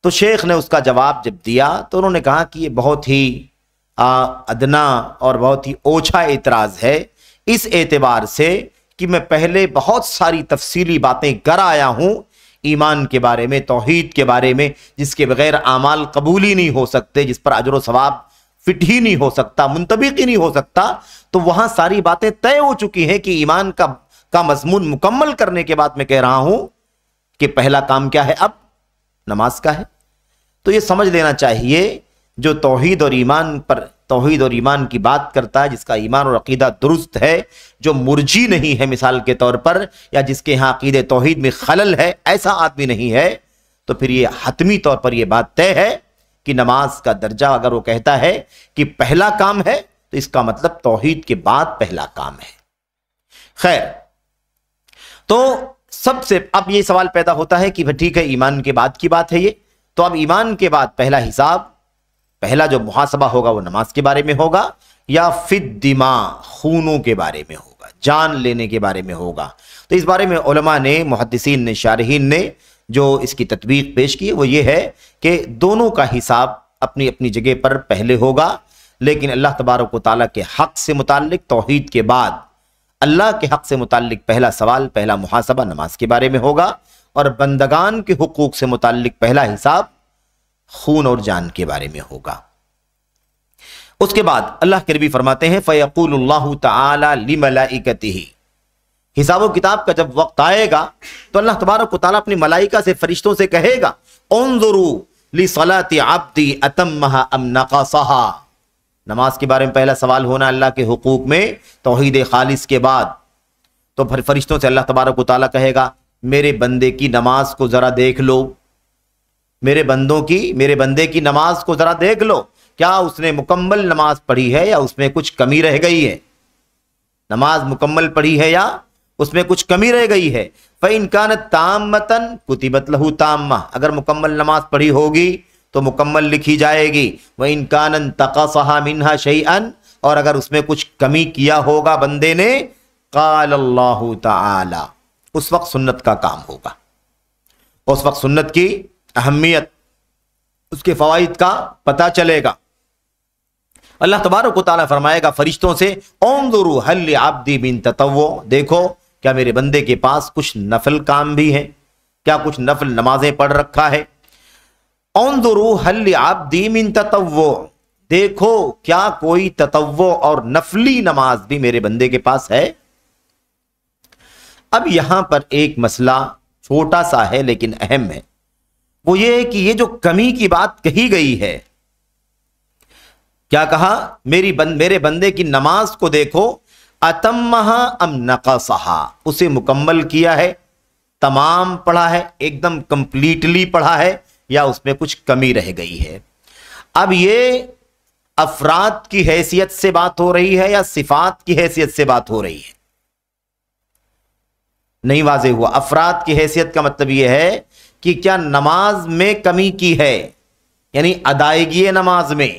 تو شیخ نے اس کا جواب جب دیا تو انہوں نے کہا کہ یہ بہت ہی ادنا اور بہت ہی اوچھا اعتراض ہے، اس اعتبار سے کہ میں پہلے بہت ساری تفصیلی باتیں کر آیا ہوں ایمان کے بارے میں، توحید کے بارے میں، جس کے بغیر اعمال قبول ہی نہیں ہو سکتے، جس پر اجر و ثواب فٹ ہی نہیں ہو سکتا، منطبق ہی نہیں ہو سکتا۔ تو وہاں ساری باتیں طے ہو چکی ہیں کہ ایمان کا کا مضمون مکمل کرنے کے بعد میں کہہ رہا ہوں کہ پہلا کام کیا ہے؟ اب نماز کا ہے۔ تو یہ سمجھ لینا چاہیے جو توحید اور ایمان کی بات کرتا ہے، جس کا ایمان اور عقیدہ درست ہے، جو مرجی نہیں ہے مثال کے طور پر، یا جس کے ہاں عقید توحید میں خلل ہے، ایسا آدمی نہیں ہے، تو پھر یہ حتمی طور پر یہ بات طے ہے کہ نماز کا درجہ اگر وہ کہتا ہے کہ پہلا کام ہے تو اس کا مطلب توحید کے بعد پہلا کام ہے۔ خیر، تو سب سے اب یہ سوال پیدا ہوتا ہے کہ ٹھیک ہے ایمان کے بعد کی بات ہے یہ، تو اب ایمان کے بعد پہلا حساب، پہلا جو محاسبہ ہوگا وہ نماز کے بارے میں ہوگا یا فی الدماء، خونوں کے بارے میں ہوگا، جان لینے کے بارے میں ہوگا؟ تو اس بارے میں علماء نے، محدثین نے، شارحین نے جو اس کی تطبیق پیش کی وہ یہ ہے کہ دونوں کا حساب اپنی اپنی جگہ پر پہلے ہوگا، لیکن اللہ تبارک و تعالیٰ کے حق سے متعلق توحید کے بعد اللہ کے حق سے متعلق پہلا سوال، پہلا محاسبہ نماز کے بارے میں ہوگا، اور بندگان کے حقوق سے متعلق پہلا حساب خون اور جان کے بارے میں ہوگا۔ اس کے بعد اللہ کے نبی فرماتے ہیں فَيَقُولُ اللَّهُ تَعَالَى لِمَلَائِكَتِهِ، حساب و کتاب کا جب وقت آئے گا تو اللہ تبارک و تعالیٰ اپنی ملائکہ سے، فرشتوں سے کہے گا انظروا لِصَلَاةِ عَبْدِي أَتَمَّهَا أَمْ نَقَصَهَا۔ نماز کے بارے میں پہلا سوال ہونا اللہ کے حقوق میں توحید خالص کے بعد، تو پھر فرشتوں سے اللہ تبارک و تعالیٰ کہے گا میرے بندے کی نماز کو ذرا دیکھ لو، میرے بندے کی نماز کو ذرا دیکھ لو، کیا اس نے مکمل نماز پڑھی ہے یا اس میں کچھ کمی رہ گئی ہے؟ نماز مکمل پڑھی ہے یا اس میں کچھ کمی رہ گئی ہے؟ فَإِن كَانَتْ تَامَّةً كُتِبَتْ لَهُ تَامَّةً، اگر مکمل نماز پڑھی ہوگی تو مکمل لکھی جائے گی۔ وَإِن كَانَ انْتَقَصَهَا مِنْهَا شَيْئًا، اور اگر اس میں کچھ کمی کیا ہوگا بندے نے، قال اللہ تعالی، اس وقت سنت کا کام ہوگا، اس وقت سنت کی اہمیت، اس کے فوائد کا پتہ چلے گا۔ اللہ تبارک و تعالیٰ فرمائے گا فرشتوں سے انظروا هل لعبدی من تطوع، دیکھو کیا میرے بندے کے پاس کچھ نفل کام بھی ہیں، کیا کچھ نفل نمازیں پڑھ رکھا ہے؟ انظروا هل لعبدی من تطوع، دیکھو کیا کوئی تطوع اور نفلی نماز بھی میرے بندے کے پاس ہے؟ اب یہاں پر ایک مسئلہ چھوٹا سا ہے لیکن اہم ہے، وہ یہ ہے کہ یہ جو کمی کی بات کہی گئی ہے، کیا کہا؟ میرے بندے کی نماز کو دیکھو، اتمہا ام نقصہا، اسے مکمل کیا ہے، تمام پڑھا ہے، ایک دم کمپلیٹلی پڑھا ہے، یا اس میں کچھ کمی رہ گئی ہے؟ اب یہ افراد کی حیثیت سے بات ہو رہی ہے یا صفات کی حیثیت سے بات ہو رہی ہے؟ نہیں واضح ہوا۔ افراد کی حیثیت کا مطلب یہ ہے کہ کیا نماز میں کمی کی ہے، یعنی ادائیگی نماز میں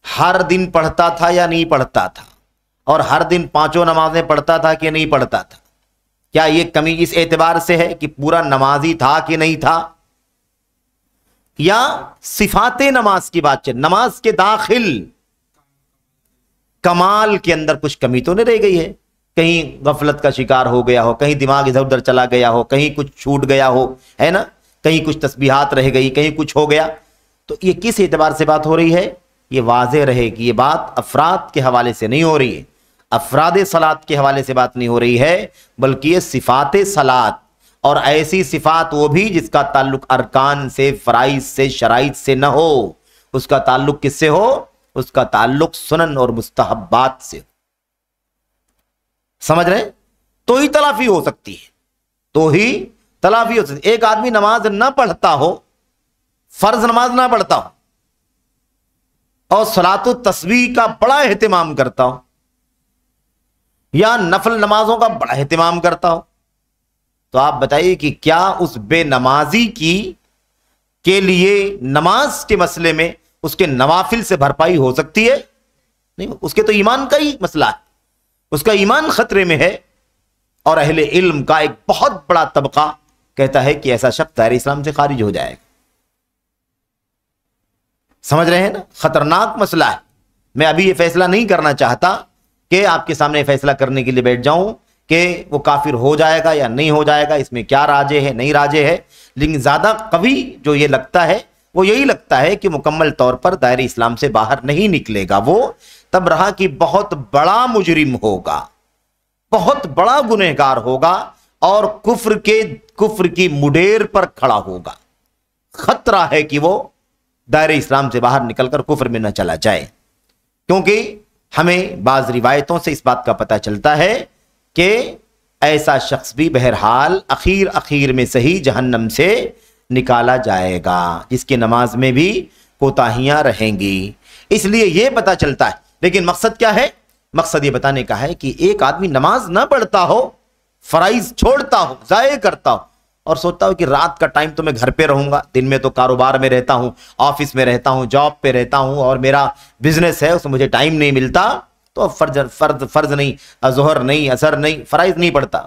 ہر دن پڑھتا تھا یا نہیں پڑھتا تھا، اور ہر دن 5 نمازیں پڑھتا تھا کہ نہیں پڑھتا تھا؟ کیا یہ کمی اس اعتبار سے ہے کہ پورا نمازی تھا کہ نہیں تھا؟ یا صفات نماز کی بات چل، نماز کے داخل کمال کے اندر کچھ کمی تو نہیں رہ گئی ہے؟ کہیں غفلت کا شکار ہو گیا ہو، کہیں دماغ ادھر ادھر چلا گیا ہو، کہیں کچھ چھوٹ گیا ہو، ہے نا، کہیں کچھ تسبیحات رہ گئی، کہیں کچھ ہو گیا، تو یہ کس اعتبار سے بات ہو رہی ہے؟ یہ واضح رہے کہ یہ بات افراد کے حوالے سے نہیں ہو رہی ہے، افراد صلات کے حوالے سے بات نہیں ہو رہی ہے، بلکہ یہ صفات صلات، اور ایسی صفات وہ بھی جس کا تعلق ارکان سے، فرائض سے، شرائط سے نہ ہو، اس کا تعلق کس سے ہو؟ اس کا تعلق سنن اور مستحبات سے۔ سمجھ رہے؟ تو ہی تلافی ہو سکتی ہے، تو ہی تلافی ہو سکتی ہے۔ ایک آدمی نماز نہ پڑھتا ہو، فرض نماز نہ پڑھتا ہو، اور صلاۃ التسبیح کا بڑا اہتمام کرتا ہو، یا نفل نمازوں کا بڑا اہتمام کرتا ہو، تو آپ بتائیے کہ کیا اس بے نمازی کے لیے نماز کے مسئلے میں اس کے نوافل سے بھرپائی ہو سکتی ہے؟ نہیں، اس کے تو ایمان کا ہی مسئلہ ہے، اس کا ایمان خطرے میں ہے، اور اہل علم کا ایک بہت بڑا طبقہ کہتا ہے کہ ایسا شخص دائرہ اسلام سے خارج ہو جائے گا۔ سمجھ رہے ہیں نا؟ خطرناک مسئلہ ہے۔ میں ابھی یہ فیصلہ نہیں کرنا چاہتا کہ آپ کے سامنے فیصلہ کرنے کے لیے بیٹھ جاؤں کہ وہ کافر ہو جائے گا یا نہیں ہو جائے گا، اس میں کیا راجے ہے نہیں راجے ہے، لیکن زیادہ قوی جو یہ لگتا ہے وہ یہی لگتا ہے کہ مکمل طور پر دائرہ اسلام سے باہر نہیں نکلے گا، وہ تب رہا کہ بہت بڑا مجرم ہوگا، بہت بڑا گنہگار ہوگا اور کفر کی مڈیر پر کھڑا ہوگا. خطرہ ہے کہ وہ دائرہ اسلام سے باہر نکل کر کفر میں نہ چلا جائے. کیونکہ ہمیں بعض روایتوں سے اس بات کا پتہ چلتا ہے کہ ایسا شخص بھی بہرحال اخیر میں صحیح جہنم سے نکالا جائے گا، جس کی نماز میں بھی کوتاہیاں رہیں گی. اس لیے یہ پتہ چلتا ہے. لیکن مقصد کیا ہے؟ مقصد یہ بتانے کا ہے کہ ایک آدمی نماز نہ پڑھتا ہو، فرائض چھوڑتا ہو، ضائع کرتا ہو، اور سوچتا ہو کہ رات کا ٹائم تو میں گھر پہ رہوں گا، دن میں تو کاروبار میں رہتا ہوں، آفس میں رہتا ہوں، جاب پہ رہتا ہوں، اور میرا بزنس ہے، اس میں مجھے ٹائم نہیں ملتا، تو فرض نہیں، ظہر نہیں، عصر نہیں، فرائض نہیں پڑھتا.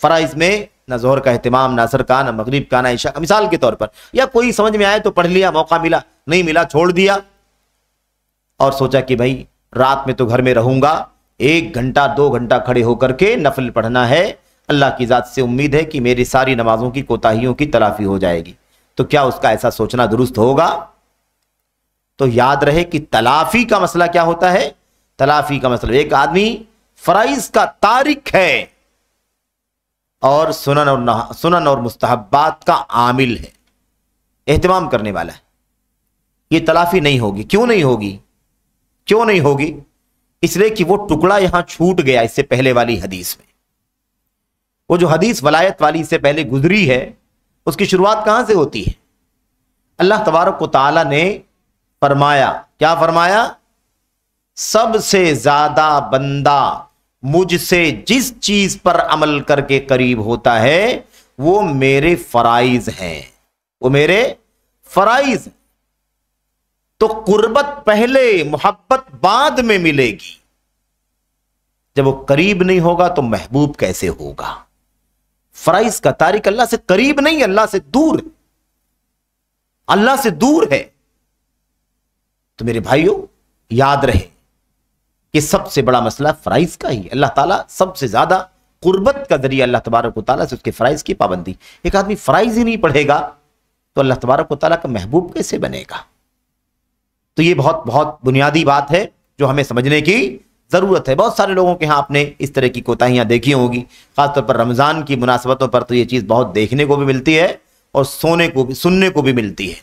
فرائض میں نہ ظہر کا اہتمام، نہ عصر کا، نہ مغرب کا، نہ عشاء کا، مثال کے طور پر. یا کوئی سمجھ میں آئے تو پڑھ لیا، موقع ملا، نہیں ملا چھوڑ دیا، اور سوچا کہ بھائی رات میں تو گھر میں رہوں گا، 1 گھنٹہ 2 گھنٹہ کھڑے ہو کر کے نفل پڑھنا ہے، اللہ کی ذات سے امید ہے کہ میری ساری نمازوں کی کوتاہیوں کی تلافی ہو جائے گی. تو کیا اس کا ایسا سوچنا درست ہوگا؟ تو یاد رہے کہ تلافی کا مسئلہ کیا ہوتا ہے. تلافی کا مسئلہ ایک آدمی فرائض کا تارک ہے اور سنن اور مستحبات کا عامل ہے، اہتمام کرنے والا ہے. یہ تلافی نہیں ہوگی. کیوں نہیں ہوگی؟ اس لیے کہ وہ ٹکڑا یہاں چھوٹ گیا. اس سے پہلے والی حدیث میں، وہ جو حدیث ولایت والی سے پہلے گزری ہے، اس کی شروعات کہاں سے ہوتی ہے؟ اللہ تبارک و تعالی نے فرمایا، کیا فرمایا؟ سب سے زیادہ بندہ مجھ سے جس چیز پر عمل کر کے قریب ہوتا ہے وہ میرے فرائض ہیں، وہ میرے فرائض. تو قربت پہلے، محبت بعد میں ملے گی. جب وہ قریب نہیں ہوگا تو محبوب کیسے ہوگا؟ فرائض کا تارک اللہ سے قریب نہیں، اللہ سے دور، اللہ سے دور ہے. تو میرے بھائیوں یاد رہے کہ سب سے بڑا مسئلہ فرائض کا ہی. اللہ تعالیٰ سب سے زیادہ قربت کا ذریعہ اللہ تبارک و تعالیٰ سے اس کے فرائض کی پابندی. ایک آدمی فرائض ہی نہیں پڑھے گا تو اللہ تبارک و تعالیٰ کا محبوب کیسے بنے گا؟ تو یہ بہت بہت بنیادی بات ہے جو ہمیں سمجھنے کی ضرورت ہے. بہت سارے لوگوں کے ہاں آپ نے اس طرح کی کوتاہیاں دیکھی ہوں گی، خاص طور پر رمضان کی مناسبتوں پر تو یہ چیز بہت دیکھنے کو بھی ملتی ہے اور سننے کو بھی ملتی ہے.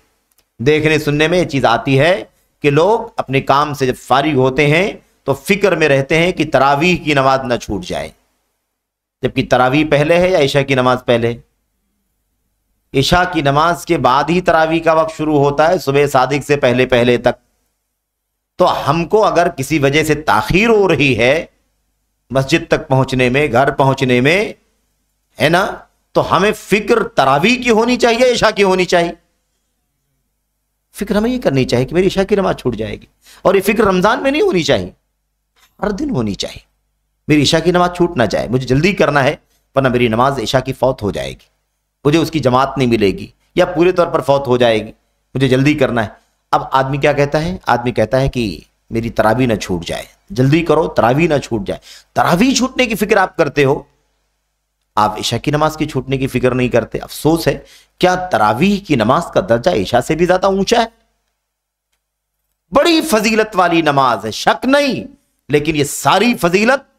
دیکھنے سننے میں یہ چیز آتی ہے کہ لوگ اپنے کام سے جب فارغ ہوتے ہیں تو فکر میں رہتے ہیں کہ تراویح کی نماز نہ چھوٹ جائے، جبکہ تراویح پہلے ہے یا عشاء کی نماز پہلے؟ عشاء کی نماز کے بعد ہی تراویح کا وقت شروع ہوتا ہے، صبح صادق سے پہلے تک. تو ہم کو اگر کسی وجہ سے تاخیر ہو رہی ہے مسجد تک پہنچنے میں، گھر پہنچنے میں، ہے نا، تو ہمیں فکر تراویح کی ہونی چاہیے، عشاء کی ہونی چاہیے. فکر ہمیں یہ کرنی چاہیے کہ میری عشاء کی نماز چھوٹ جائے گی. اور یہ فکر رمضان میں نہیں ہونی چاہیے، ہر دن ہونی چاہیے. میری عشاء کی نماز چھوٹ نہ جائے، مجھے جلدی کرنا ہے ورنہ میری نماز عشاء کی فوت ہو جائے گی، مجھے اس کی جماعت نہیں ملے گی یا پورے طور پر فوت ہو جائے گی، مجھے جلدی کرنا ہے. اب آدمی کیا کہتا ہے؟ آدمی کہتا ہے کہ میری تراویح نہ چھوٹ جائے، جلدی کرو تراویح نہ چھوٹ جائے. تراویح چھوٹنے کی فکر آپ کرتے ہو، آپ عشاء کی نماز کی چھوٹنے کی فکر نہیں کرتے. افسوس ہے، کیا تراویح کی نماز کا درجہ عشاء سے بھی زیادہ اونچا ہے؟ بڑی فضیلت والی نماز ہے، شک نہیں، لیکن یہ ساری فضیلت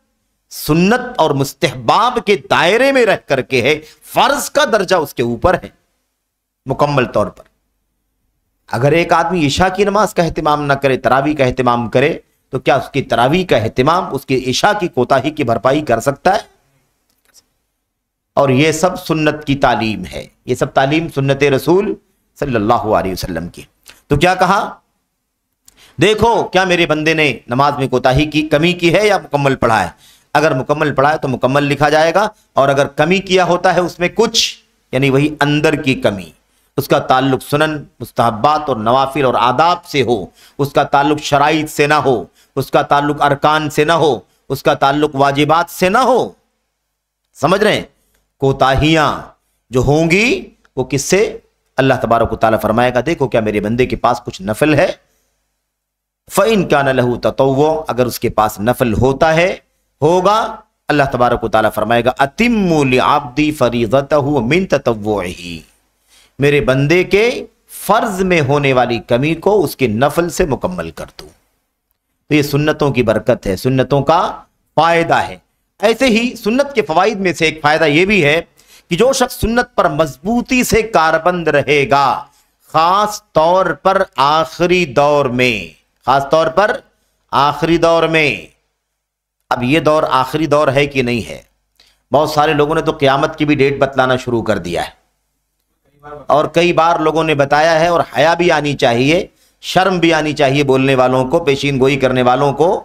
سنت اور مستحباب کے دائرے میں رہ کر کے ہے، فرض کا درجہ اس کے اوپر ہے مکمل طور پر. اگر ایک آدمی عشاء کی نماز کا اہتمام نہ کرے، تراویح کا اہتمام کرے، تو کیا اس کی تراویح کا اہتمام اس کی عشاء کی کوتاہی کی بھرپائی کر سکتا ہے؟ اور یہ سب سنت کی تعلیم ہے، یہ سب تعلیم سنت رسول صلی اللہ علیہ وسلم کی. تو کیا کہا؟ دیکھو کیا میرے بندے نے نماز میں کوتاہی کی، کمی کی ہے یا مکمل پڑھا ہے. اگر مکمل پڑھا ہے تو مکمل لکھا جائے گا، اور اگر کمی کیا ہوتا ہے اس میں کچھ، یعنی وہی اندر کی کمی، اس کا تعلق سنن، مستحبات اور نوافل اور آداب سے ہو، اس کا تعلق شرائط سے نہ ہو، اس کا تعلق ارکان سے نہ ہو، اس کا تعلق واجبات سے نہ ہو. سمجھ رہے ہیں؟ کوتاہیاں جو ہوں گی وہ کس سے؟ اللہ تبارک و تعالیٰ فرمائے گا دیکھو کیا میرے بندے کے پاس کچھ نفل ہے، فَإِن كَانَ لَهُ تَطَوُّعٌ، اگر اس کے پاس نفل ہوگا، اللہ تبارک و تعالیٰ فرمائے گا أَتِمُّوا لِعَبْدِي فَرِيضَتَهُ مِن تَطَوُّعِهِ، میرے بندے کے فرض میں ہونے والی کمی کو اس کے نفل سے مکمل کر دوں. تو یہ سنتوں کی برکت ہے، سنتوں کا فائدہ ہے. ایسے ہی سنت کے فوائد میں سے ایک فائدہ یہ بھی ہے کہ جو شخص سنت پر مضبوطی سے کاربند رہے گا، خاص طور پر آخری دور میں، خاص طور پر آخری دور میں، اب یہ دور آخری دور ہے کہ نہیں ہے؟ بہت سارے لوگوں نے تو قیامت کی بھی ڈیٹ بتلانا شروع کر دیا ہے، اور کئی بار لوگوں نے بتایا ہے، اور حیا بھی آنی چاہیے، شرم بھی آنی چاہیے بولنے والوں کو، پیشین گوئی کرنے والوں کو،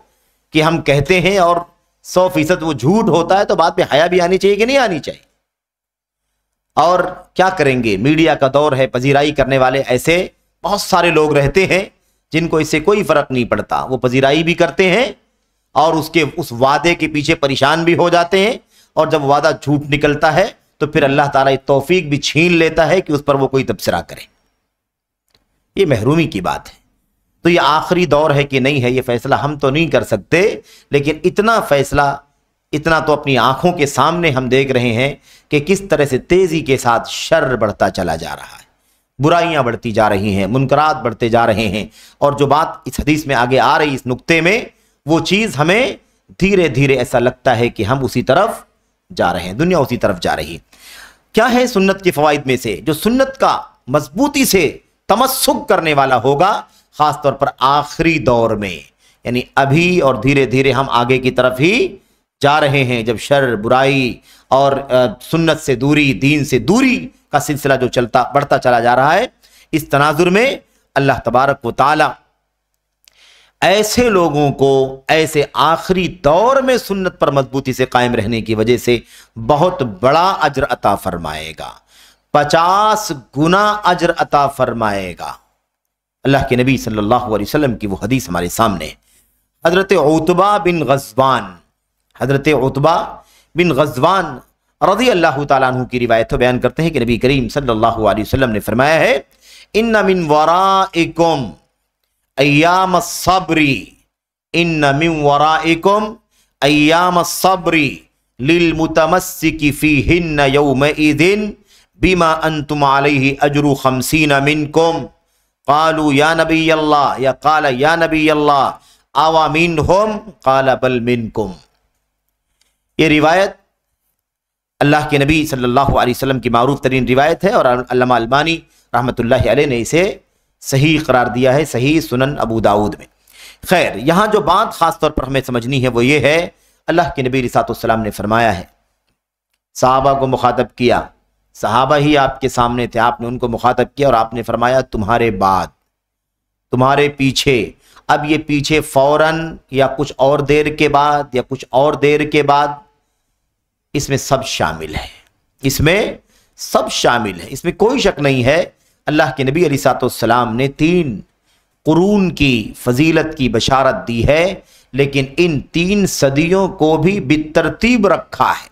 کہ ہم کہتے ہیں اور 100% وہ جھوٹ ہوتا ہے، تو بات پہ حیا بھی آنی چاہیے کہ نہیں آنی چاہیے؟ اور کیا کریں گے، میڈیا کا دور ہے، پذیرائی کرنے والے ایسے بہت سارے لوگ رہتے ہیں جن کو اس سے کوئی فرق نہیں پڑتا، وہ پذیرائی بھی کرتے ہیں اور اس وعدے کے پیچھے پریشان بھی ہو جاتے ہیں، اور جب وعدہ جھوٹ نکلتا ہے تو پھر اللہ تعالیٰ توفیق بھی چھین لیتا ہے کہ اس پر وہ کوئی تبصرہ کرے۔ یہ محرومی کی بات ہے۔ تو یہ آخری دور ہے کہ نہیں ہے، یہ فیصلہ ہم تو نہیں کر سکتے، لیکن اتنا فیصلہ، اتنا تو اپنی آنکھوں کے سامنے ہم دیکھ رہے ہیں کہ کس طرح سے تیزی کے ساتھ شر بڑھتا چلا جا رہا ہے، برائیاں بڑھتی جا رہی ہیں، منکرات بڑھتے جا رہے ہیں، اور جو بات اس حدیث میں آگے آ رہی اس نقطے میں، وہ چیز ہمیں دھیرے دھیرے ایسا لگتا ہے کہ ہم اسی طرف جا رہے ہیں، دنیا اسی طرف جا رہی ہے۔ کیا ہے سنت کے فوائد میں سے؟ جو سنت کا مضبوطی سے تمسک کرنے والا ہوگا، خاص طور پر آخری دور میں، یعنی ابھی اور دھیرے دھیرے ہم آگے کی طرف ہی جا رہے ہیں، جب شر، برائی اور سنت سے دوری، دین سے دوری کا سلسلہ جو بڑھتا چلا جا رہا ہے، اس تناظر میں اللہ تبارک و تعالی ایسے لوگوں کو ایسے آخری دور میں سنت پر مضبوطی سے قائم رہنے کی وجہ سے بہت بڑا اجر عطا فرمائے گا، 50 گنا اجر عطا فرمائے گا۔ اللہ کے نبی صلی اللہ علیہ وسلم کی وہ حدیث ہمارے سامنے ہے۔ حضرت عتبہ بن غزوان رضی اللہ تعالیٰ عنہ کی روایت بیان کرتے ہیں کہ نبی کریم صلی اللہ علیہ وسلم نے فرمایا ہے، ان من ورائکم ایام الصبر، ان من ورائکم ایام الصبر للمتمسک فیہن یومئذ بما انتم علیہ اجر 50 منکم۔ قالوا یا نبی اللہ، یا قال یا نبی اللہ اوا منہم، قال بل منکم۔ یہ روایت اللہ کے نبی صلی اللہ علیہ وسلم کی معروف ترین روایت ہے، اور علامہ البانی رحمۃ اللہ علیہ نے اسے صحیح قرار دیا ہے، صحیح سنن ابو داؤد میں۔ خیر، یہاں جو بات خاص طور پر ہمیں سمجھنی ہے وہ یہ ہے، اللہ کے نبی علیہ الصلوۃ والسلام نے فرمایا ہے، صحابہ کو مخاطب کیا، صحابہ ہی آپ کے سامنے تھے، آپ نے ان کو مخاطب کیا اور آپ نے فرمایا تمہارے بعد، تمہارے پیچھے۔ اب یہ پیچھے فوراً یا کچھ اور دیر کے بعد یا کچھ اور دیر کے بعد، اس میں سب شامل ہے، اس میں سب شامل ہے، اس میں کوئی شک نہیں ہے۔ اللہ کے نبی علیہ الصلوۃ والسلام نے 3 قرون کی فضیلت کی بشارت دی ہے، لیکن ان 3 صدیوں کو بھی بالترتیب رکھا ہے،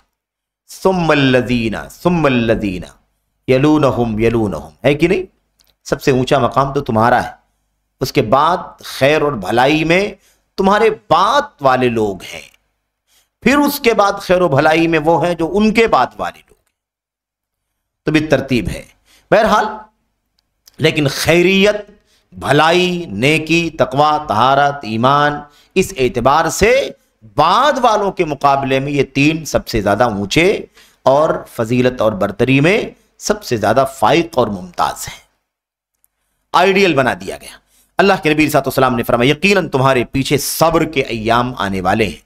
ثم الذین یلونہم، ہے کہ نہیں؟ سب سے اونچا مقام تو تمہارا ہے، اس کے بعد خیر اور بھلائی میں تمہارے بعد والے لوگ ہیں، پھر اس کے بعد خیر و بھلائی میں وہ ہیں جو ان کے بعد والے لوگ ہیں، تو بالترتیب ہے۔ بہرحال لیکن خیریت، بھلائی، نیکی، تقوی، طہارت، ایمان، اس اعتبار سے بعد والوں کے مقابلے میں یہ 3 سب سے زیادہ اونچے اور فضیلت اور برتری میں سب سے زیادہ فائق اور ممتاز ہیں، آئیڈیل بنا دیا گیا۔ اللہ کے نبی صلی اللہ علیہ وسلم نے فرمایا یقیناً تمہارے پیچھے صبر کے ایام آنے والے ہیں،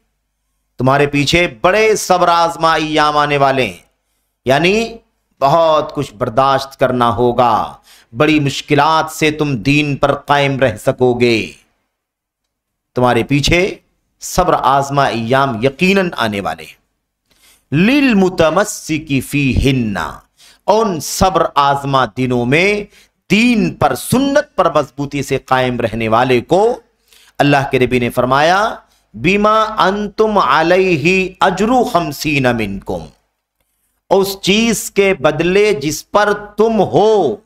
تمہارے پیچھے بڑے صبر آزما ایام آنے والے ہیں، یعنی بہت کچھ برداشت کرنا ہوگا، بڑی مشکلات سے تم دین پر قائم رہ سکو گے، تمہارے پیچھے صبر آزما ایام یقیناً آنے والے ہیں۔ للمتمسک فیہن، ان صبر آزما دنوں میں دین پر، سنت پر مضبوطی سے قائم رہنے والے کو اللہ کے نبی نے فرمایا بما انتم علیہ اجر 50 منکم، اس چیز کے بدلے جس پر تم ہو،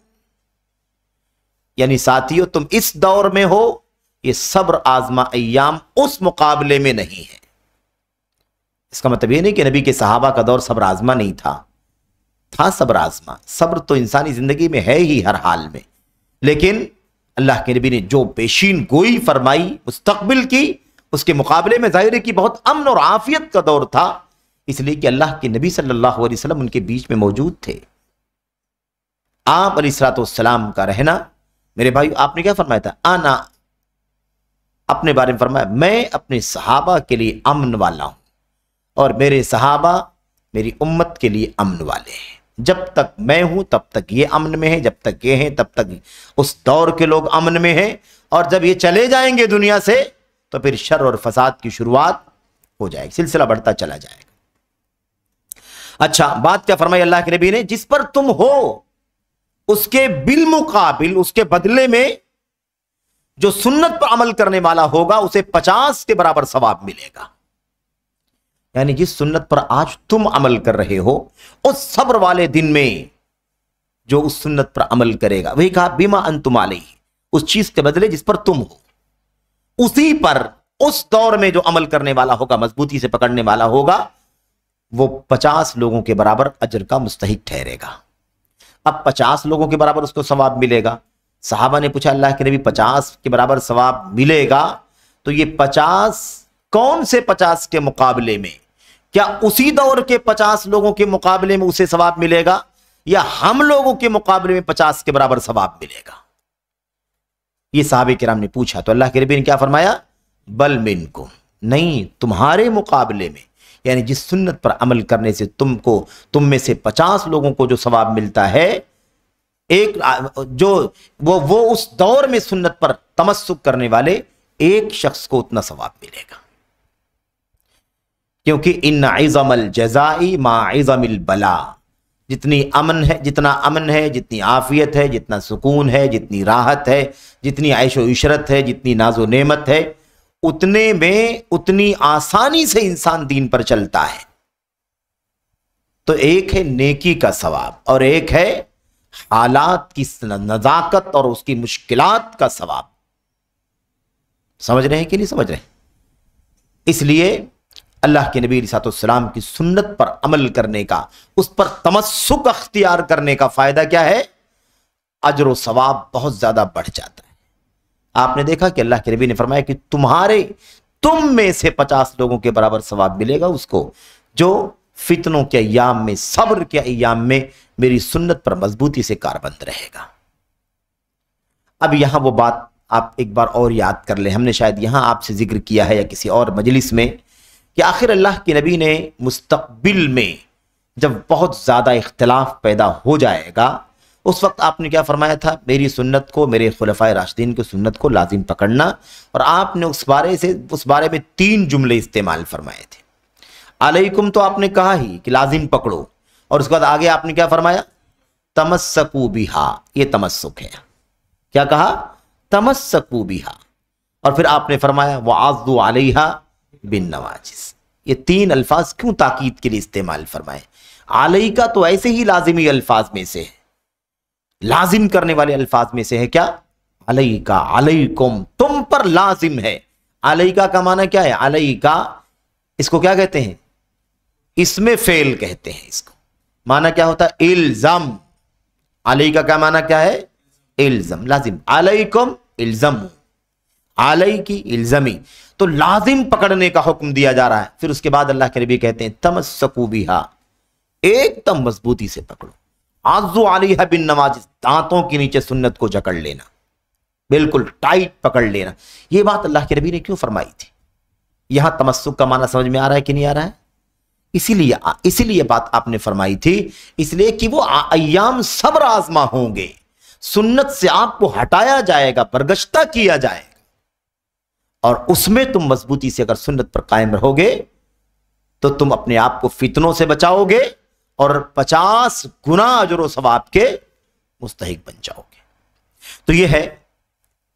یعنی ساتھیو تم اس دور میں ہو، یہ صبر آزما ایام اس مقابلے میں نہیں ہے۔ اس کا مطلب یہ نہیں کہ نبی کے صحابہ کا دور صبر آزما نہیں تھا صبر آزما، صبر تو انسانی زندگی میں ہے ہی ہر حال میں، لیکن اللہ کے نبی نے جو پیشین گوئی فرمائی مستقبل کی، اس کے مقابلے میں ظاہر ہے کہ بہت امن اور عافیت کا دور تھا، اس لیے کہ اللہ کے نبی صلی اللہ علیہ وسلم ان کے بیچ میں موجود تھے۔ آپ علیہ الصلوۃ والسلام کا رہنا، میرے بھائی آپ نے کیا فرمایا تھا؟ آنا، اپنے بارے میں فرمایا میں اپنے صحابہ کے لیے امن والا ہوں اور میرے صحابہ میری امت کے لیے امن والے ہیں۔ جب تک میں ہوں تب تک یہ امن میں ہیں، جب تک یہ ہیں تب تک اس دور کے لوگ امن میں ہیں، اور جب یہ چلے جائیں گے دنیا سے تو پھر شر اور فساد کی شروعات ہو جائے گی، سلسلہ بڑھتا چلا جائے گا۔ اچھا، بات کیا فرمائی اللہ کے نبی نے؟ جس پر تم ہو اس کے بالمقابل، اس کے بدلے میں جو سنت پر عمل کرنے والا ہوگا اسے 50 کے برابر ثواب ملے گا۔ یعنی جس سنت پر آج تم عمل کر رہے ہو، اس صبر والے دن میں جو اس سنت پر عمل کرے گا، وہی کہا بما انتم علیہ، اس چیز کے بدلے جس پر تم ہو، اسی پر اس دور میں جو عمل کرنے والا ہوگا، مضبوطی سے پکڑنے والا ہوگا، وہ 50 لوگوں کے برابر اجر کا مستحق ٹھہرے گا۔ اب 50 لوگوں کے برابر اس کو ثواب ملے گا۔ صحابہ نے پوچھا اللہ کے نبی 50 کے برابر ثواب ملے گا تو یہ 50 کون سے 50 کے مقابلے میں؟ کیا اسی دور کے 50 لوگوں کے مقابلے میں اسے ثواب ملے گا، یا ہم لوگوں کے مقابلے میں 50 کے برابر ثواب ملے گا؟ یہ صحابہ کرام نے پوچھا تو اللہ کے نبی نے کیا فرمایا؟ بل منکم، نہیں، تمہارے مقابلے میں، یعنی جس سنت پر عمل کرنے سے تم میں سے 50 لوگوں کو جو ثواب ملتا ہے، ایک جو وہ اس دور میں سنت پر تمسک کرنے والے ایک شخص کو اتنا ثواب ملے گا، کیونکہ ان عظم الجزاء ما عظم البلاء، جتنا امن ہے، جتنی عافیت ہے، جتنا سکون ہے، جتنی راحت ہے، جتنی عیش و عشرت ہے، جتنی ناز و نعمت ہے، اتنے میں اتنی آسانی سے انسان دین پر چلتا ہے۔ تو ایک ہے نیکی کا ثواب اور ایک ہے حالات کی نزاکت اور اس کی مشکلات کا ثواب۔ سمجھ رہے ہیں کہ نہیں سمجھ رہے ہیں؟ اس لیے اللہ کے نبی علیہ السلام کی سنت پر عمل کرنے کا، اس پر تمسک اختیار کرنے کا فائدہ کیا ہے؟ اجر و ثواب بہت زیادہ بڑھ جاتا ہے۔ آپ نے دیکھا کہ اللہ کے نبی نے فرمایا کہ تم میں سے 50 لوگوں کے برابر ثواب ملے گا اس کو جو فتنوں کے ایام میں، صبر کے ایام میں میری سنت پر مضبوطی سے کاربند رہے گا۔ اب یہاں وہ بات آپ ایک بار اور یاد کر لیں، ہم نے شاید یہاں آپ سے ذکر کیا ہے یا کسی اور مجلس میں، کہ آخر اللہ کے نبی نے مستقبل میں جب بہت زیادہ اختلاف پیدا ہو جائے گا، اس وقت آپ نے کیا فرمایا تھا؟ میری سنت کو، میرے خلفائے راشدین کی سنت کو لازم پکڑنا، اور آپ نے اس بارے میں 3 جملے استعمال فرمائے تھے۔ علیکم تو آپ نے کہا ہی کہ لازم پکڑو، اور اس کے بعد آگے آپ نے کیا فرمایا؟ تمسکو بہا، یہ تمسک ہے۔ کیا کہا؟ تمسکو بہا، اور پھر آپ نے فرمایا وعضوا علیہا بالنواجذ۔ یہ 3 الفاظ کیوں تاکید کے لیے استعمال فرمائے؟ علیہ کا تو ایسے ہی لازمی الفاظ میں سے ہے، لازم کرنے والے الفاظ میں سے ہے۔ کیا؟ علیہ کا، علیکم، تم پر لازم ہے۔ علیہ کا معنی کیا ہے؟ علیہ کا، اس کو کیا کہتے ہیں؟ اسم فعل کہتے ہیں اس کو۔ معنی کیا ہوتا ہے؟ الزم۔ علیہ کا کیا معنی کیا ہے؟ الزم، لازم۔ علیکم الزم، علیہ کی الزمی، تو لازم پکڑنے کا حکم دیا جا رہا ہے۔ پھر اس کے بعد اللہ کے نبی کہتے ہیں تمسکو بہا، ایک دم مضبوطی سے پکڑو۔ عضوا علیہا بالنواجذ، دانتوں کے نیچے سنت کو جکڑ لینا، بالکل ٹائٹ پکڑ لینا۔ یہ بات اللہ کے نبی نے کیوں فرمائی تھی؟ یہاں تمسک کا معنی سمجھ میں آ رہا ہے کہ نہیں آ رہا ہے؟ اسی لیے بات آپ نے فرمائی تھی، اس لیے کہ وہ ایام صبر آزما ہوں گے، سنت سے آپ کو ہٹایا جائے گا، برگشتہ کیا جائے گا، اور اس میں تم مضبوطی سے اگر سنت پر قائم رہو گے تو تم اپنے آپ کو فتنوں سے بچاؤ گے اور 50 گنا اجر و ثواب کے مستحق بن جاؤ گے۔ تو یہ ہے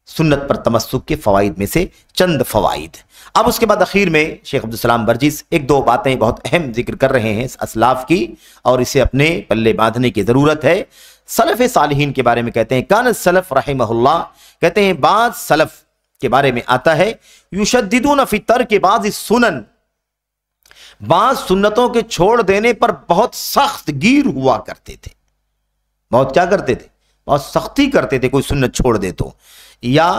سنت پر تمسک کے فوائد میں سے چند فوائد۔ اب اس کے بعد اخیر میں شیخ عبدالسلام برجس 1-2 باتیں بہت اہم ذکر کر رہے ہیں اسلاف کی، اور اسے اپنے پلے باندھنے کی ضرورت ہے۔ سلف صالحین کے بارے میں کہتے ہیں کان السلف رحمہ اللہ، کہتے ہیں بعض سلف کے بارے میں آتا ہے یشددون فی ترک بعض السنن، بعض سنتوں کے چھوڑ دینے پر بہت سخت گیر ہوا کرتے تھے۔ بہت کیا کرتے تھے؟ بہت سختی کرتے تھے۔ کوئی سنت چھوڑ دے تو، یا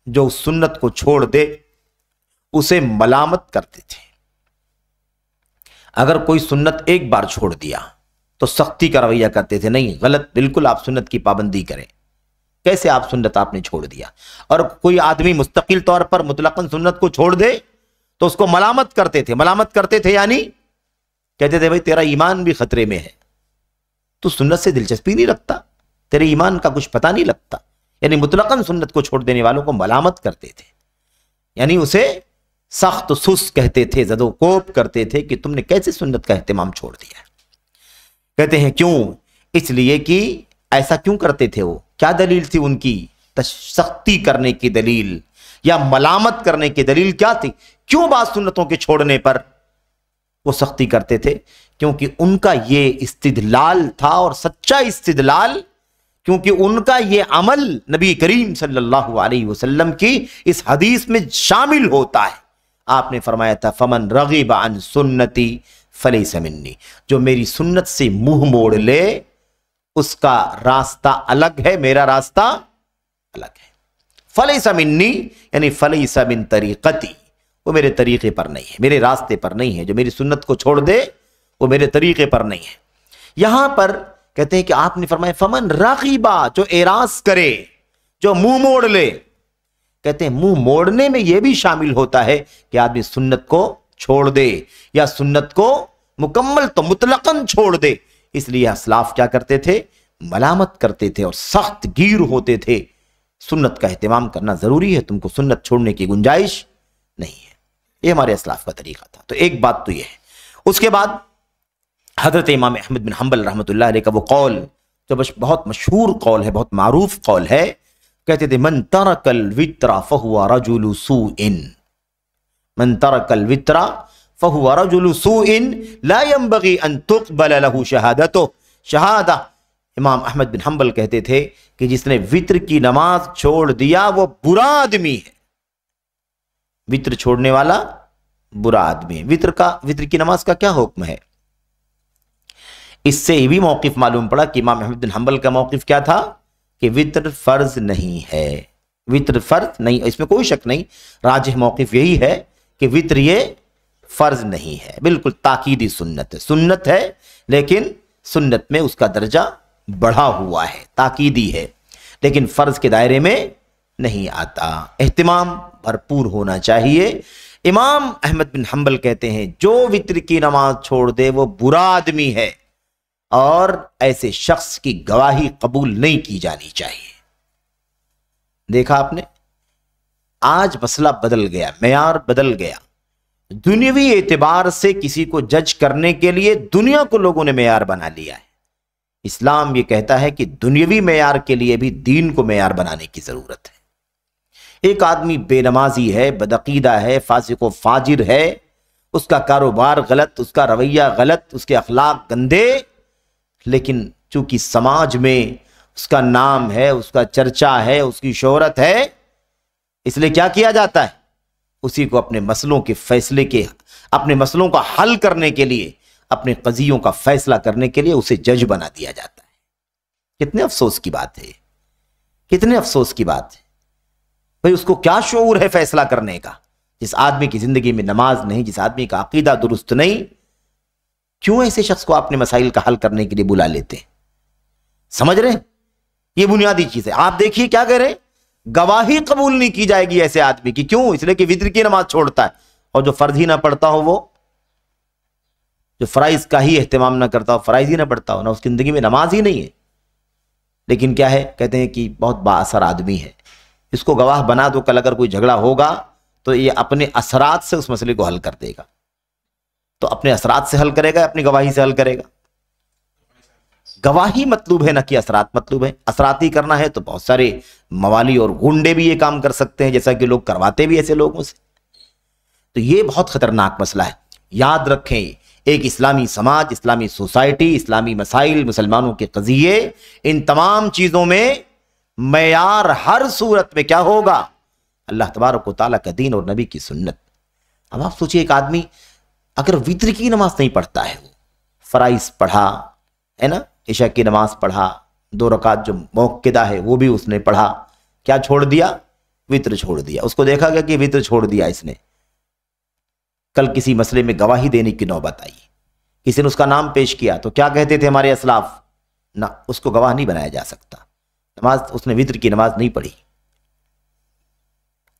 جو سنت کو چھوڑ دے اسے ملامت کرتے تھے۔ اگر کوئی سنت ایک بار چھوڑ دیا تو سختی کا رویہ کرتے تھے، نہیں غلط، بالکل آپ سنت کی پابندی کریں۔ کیسے آپ سنت آپ نے چھوڑ دیا؟ اور کوئی آدمی مستقل طور پر مطلقاً سنت کو چھوڑ دے تو اس کو ملامت کرتے تھے۔ ملامت کرتے تھے یعنی کہتے تھے بھائی تیرا ایمان بھی خطرے میں ہے، تو سنت سے دلچسپی نہیں رکھتا، تیرے ایمان کا کچھ پتہ نہیں لگتا، یعنی مطلقاً سنت کو چھوڑ دینے والوں کو ملامت کرتے تھے، یعنی اسے سخت سست کہتے تھے، زد و کوب کرتے تھے کہ تم نے کیسے سنت کا اہتمام چھوڑ دیا ہے۔ کہتے ہیں کیوں؟ اس لیے کہ ایسا کیوں کرتے تھے وہ؟ کیا دلیل تھی ان کی؟ سختی کرنے کی دلیل یا ملامت کرنے کی دلیل کیا تھی؟ کیوں بعض سنتوں کے چھوڑنے پر وہ سختی کرتے تھے؟ کیونکہ ان کا یہ استدلال تھا، اور سچا استدلال، کیونکہ ان کا یہ عمل نبی کریم صلی اللہ علیہ وسلم کی اس حدیث میں شامل ہوتا ہے۔ آپ نے فرمایا تھا فمن رغب عن سنتی فلیس منی، جو میری سنت سے منہ موڑ لے اس کا راستہ الگ ہے، میرا راستہ الگ ہے۔ فلیس منی یعنی فلیس من طریقتی، وہ میرے طریقے پر نہیں ہے، میرے راستے پر نہیں ہے۔ جو میری سنت کو چھوڑ دے وہ میرے طریقے پر نہیں ہے۔ یہاں پر کہتے ہیں کہ آپ نے فرمایا فمن رغبا، جو اعراض کرے، جو منہ موڑ لے۔ کہتے ہیں منہ موڑنے میں یہ بھی شامل ہوتا ہے کہ آدمی سنت کو چھوڑ دے یا سنت کو مکمل تو مطلقاً چھوڑ دے۔ اس لیے اسلاف کیا کرتے تھے؟ ملامت کرتے تھے اور سخت گیر ہوتے تھے۔ سنت کا اہتمام کرنا ضروری ہے، تم کو سنت چھوڑنے کی گنجائش نہیں ہے۔ یہ ہمارے اسلاف کا طریقہ تھا۔ تو ایک بات تو یہ ہے۔ اس کے بعد حضرت امام احمد بن حنبل رحمۃ اللہ علیہ کا وہ قول جو بہت مشہور قول ہے، بہت معروف قول ہے، کہتے تھے من ترک الوتر فہو رجل سوء، من ترک الوتر فہو رجل سوء لا ينبغي ان تقبل له شہادتہ۔ شہادہ امام احمد بن حنبل کہتے تھے کہ جس نے وتر کی نماز چھوڑ دیا وہ برا آدمی ہے۔ وتر چھوڑنے والا برا آدمی ہے۔ وتر کی نماز کا کیا حکم ہے؟ اس سے یہ بھی موقف معلوم پڑا کہ امام احمد بن حنبل کا موقف کیا تھا کہ وتر فرض نہیں ہے، وتر فرض نہیں، اس میں کوئی شک نہیں، راجح موقف یہی ہے کہ وتر یہ فرض نہیں ہے، بالکل تاکیدی سنت ہے، سنت ہے لیکن سنت میں اس کا درجہ بڑھا ہوا ہے، تاکیدی ہے، لیکن فرض کے دائرے میں نہیں آتا۔ اہتمام بھرپور ہونا چاہیے۔ امام احمد بن حنبل کہتے ہیں جو وتر کی نماز چھوڑ دے وہ برا آدمی ہے اور ایسے شخص کی گواہی قبول نہیں کی جانی چاہیے۔ دیکھا آپ نے، آج مسئلہ بدل گیا، معیار بدل گیا۔ دنیاوی اعتبار سے کسی کو جج کرنے کے لیے دنیا کو لوگوں نے معیار بنا لیا ہے۔ اسلام یہ کہتا ہے کہ دنیاوی معیار کے لیے بھی دین کو معیار بنانے کی ضرورت ہے۔ ایک آدمی بے نمازی ہے، بدعقیدہ ہے، فاسق و فاجر ہے، اس کا کاروبار غلط، اس کا رویہ غلط، اس کے اخلاق گندے، لیکن چونکہ سماج میں اس کا نام ہے، اس کا چرچا ہے، اس کی شہرت ہے، اس لیے کیا کیا جاتا ہے؟ اسی کو اپنے مسئلوں کے فیصلے کے، اپنے مسئلوں کا حل کرنے کے لیے، اپنے قضیوں کا فیصلہ کرنے کے لیے اسے جج بنا دیا جاتا ہے۔ کتنے افسوس کی بات ہے، کتنے افسوس کی بات ہے۔ بھئی اس کو کیا شعور ہے فیصلہ کرنے کا؟ جس آدمی کی زندگی میں نماز نہیں، جس آدمی کا عقیدہ درست نہیں، کیوں ایسے شخص کو اپنے مسائل کا حل کرنے کے لیے بلا لیتے ہیں؟ سمجھ رہے ہیں؟ یہ بنیادی چیز ہے۔ آپ دیکھیے کیا کہہ رہے ہیں، گواہی قبول نہیں کی جائے گی ایسے آدمی کی۔ کیوں؟ اس لیے کہ وتر کی نماز چھوڑتا ہے، اور جو فرض ہی نہ پڑھتا ہو، وہ جو فرائض کا ہی اہتمام نہ کرتا ہو، فرائض ہی نہ پڑھتا ہو، نہ اس کی زندگی میں نماز ہی نہیں ہے، لیکن کیا ہے، کہتے ہیں کہ بہت با اثر آدمی ہے، اس کو گواہ بنا دو، کل اگر کوئی جھگڑا ہوگا تو یہ اپنے اثرات سے اس مسئلے کو حل کر دے گا۔ تو اپنے اثرات سے حل کرے گا، اپنی گواہی سے حل کرے گا؟ گواہی مطلوب ہے، نہ کہ اثرات مطلوب ہے۔ اثراتی کرنا ہے تو بہت سارے موالی اور گنڈے بھی یہ کام کر سکتے ہیں، جیسا کہ لوگ کرواتے بھی ایسے لوگوں سے۔ تو یہ بہت خطرناک مسئلہ ہے۔ یاد رکھیں، ایک اسلامی سماج، اسلامی سوسائٹی، اسلامی مسائل، مسلمانوں کے قضیے، ان تمام چیزوں میں معیار ہر صورت میں کیا ہوگا؟ اللہ تبارک و تعالیٰ کا دین اور نبی کی سنت۔ اب آپ سوچئے، ایک آدمی اگر وتر کی نماز نہیں پڑھتا ہے، وہ فرائض پڑھا ہے نا، عشاء کی نماز پڑھا، 2 رکعت جو موقدہ ہے وہ بھی اس نے پڑھا، کیا چھوڑ دیا؟ وتر چھوڑ دیا۔ اس کو دیکھا گیا کہ وتر چھوڑ دیا اس نے، کل کسی مسئلے میں گواہی دینے کی نوبت آئی، کسی نے اس کا نام پیش کیا تو کیا کہتے تھے ہمارے اسلاف؟ نہ، اس کو گواہ نہیں بنایا جا سکتا، نماز اس نے وتر کی نماز نہیں پڑھی۔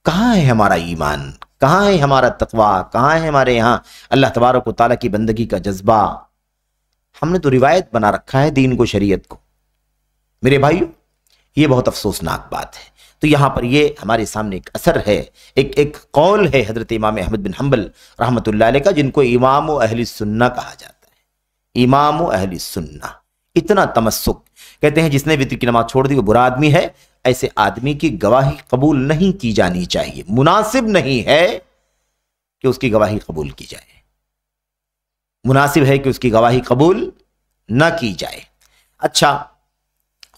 کہاں ہے ہمارا ایمان؟ کہاں ہے ہمارا تقویٰ؟ کہاں ہے ہمارے یہاں اللہ تبارک و تعالیٰ کی بندگی کا جذبہ؟ ہم نے تو روایت بنا رکھا ہے دین کو، شریعت کو۔ میرے بھائیو، یہ بہت افسوسناک بات ہے۔ تو یہاں پر یہ ہمارے سامنے ایک اثر ہے، ایک قول ہے حضرت امام احمد بن حنبل رحمۃ اللہ علیہ کا، جن کو امام و اہل سنہ کہا جاتا ہے۔ امام و اہل سنہ، اتنا تمسک، کہتے ہیں جس نے وتر کی نماز چھوڑ دی وہ برا آدمی ہے۔ ایسے آدمی کی گواہی قبول نہیں کی جانی چاہیے، مناسب نہیں ہے کہ اس کی گواہی قبول کی جائے، مناسب ہے کہ اس کی گواہی قبول نہ کی جائے۔ اچھا،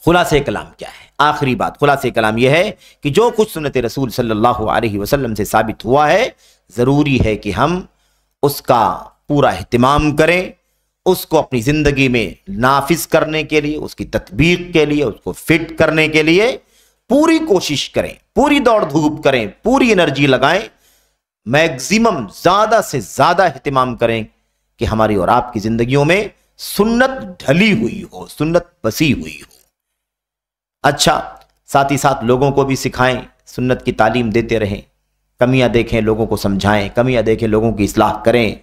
خلاصہ کلام کیا ہے؟ آخری بات، خلاصہ کلام یہ ہے کہ جو کچھ سنت رسول صلی اللہ علیہ وسلم سے ثابت ہوا ہے، ضروری ہے کہ ہم اس کا پورا اہتمام کریں، اس کو اپنی زندگی میں نافذ کرنے کے لیے، اس کی تطبیق کے لیے، اس کو فٹ کرنے کے لیے پوری کوشش کریں، پوری دوڑ دھوپ کریں، پوری انرجی لگائیں، میکزیمم زیادہ سے زیادہ اہتمام کریں کہ ہماری اور آپ کی زندگیوں میں سنت ڈھلی ہوئی ہو، سنت بسی ہوئی ہو۔ اچھا، ساتھ ہی ساتھ لوگوں کو بھی سکھائیں، سنت کی تعلیم دیتے رہیں، کمیاں دیکھیں لوگوں کو سمجھائیں، کمیاں دیکھیں لوگوں کی اصلاح کریں،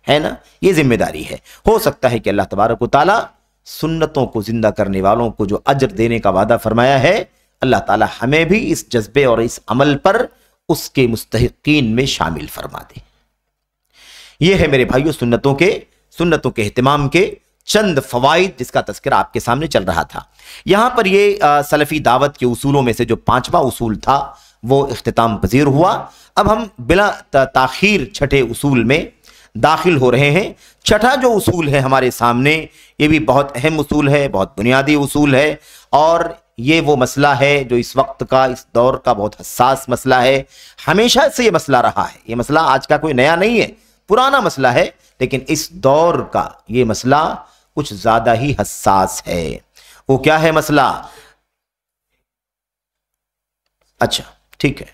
ہے نا؟ یہ ذمہ داری ہے۔ ہو سکتا ہے کہ اللہ تبارک و تعالیٰ سنتوں کو زندہ کرنے والوں کو جو اجر دینے کا وعدہ فرمایا ہے، اللہ تعالیٰ ہمیں بھی اس جذبے اور اس عمل پر اس کے مستحقین میں شامل فرما دے۔ یہ ہے میرے بھائیو سنتوں کے اہتمام کے چند فوائد، جس کا تذکرہ آپ کے سامنے چل رہا تھا۔ یہاں پر یہ سلفی دعوت کے اصولوں میں سے جو 5واں اصول تھا وہ اختتام پذیر ہوا۔ اب ہم بلا تاخیر چھٹے اصول میں داخل ہو رہے ہیں۔ چھٹا جو اصول ہے ہمارے سامنے، یہ بھی بہت اہم اصول ہے، بہت بنیادی اصول ہے، اور یہ وہ مسئلہ ہے جو اس وقت کا، اس دور کا بہت حساس مسئلہ ہے۔ ہمیشہ سے یہ مسئلہ رہا ہے، یہ مسئلہ آج کا کوئی نیا نہیں ہے، پرانا مسئلہ ہے، لیکن اس دور کا یہ مسئلہ کچھ زیادہ ہی حساس ہے۔ وہ کیا ہے مسئلہ؟ اچھا ٹھیک ہے،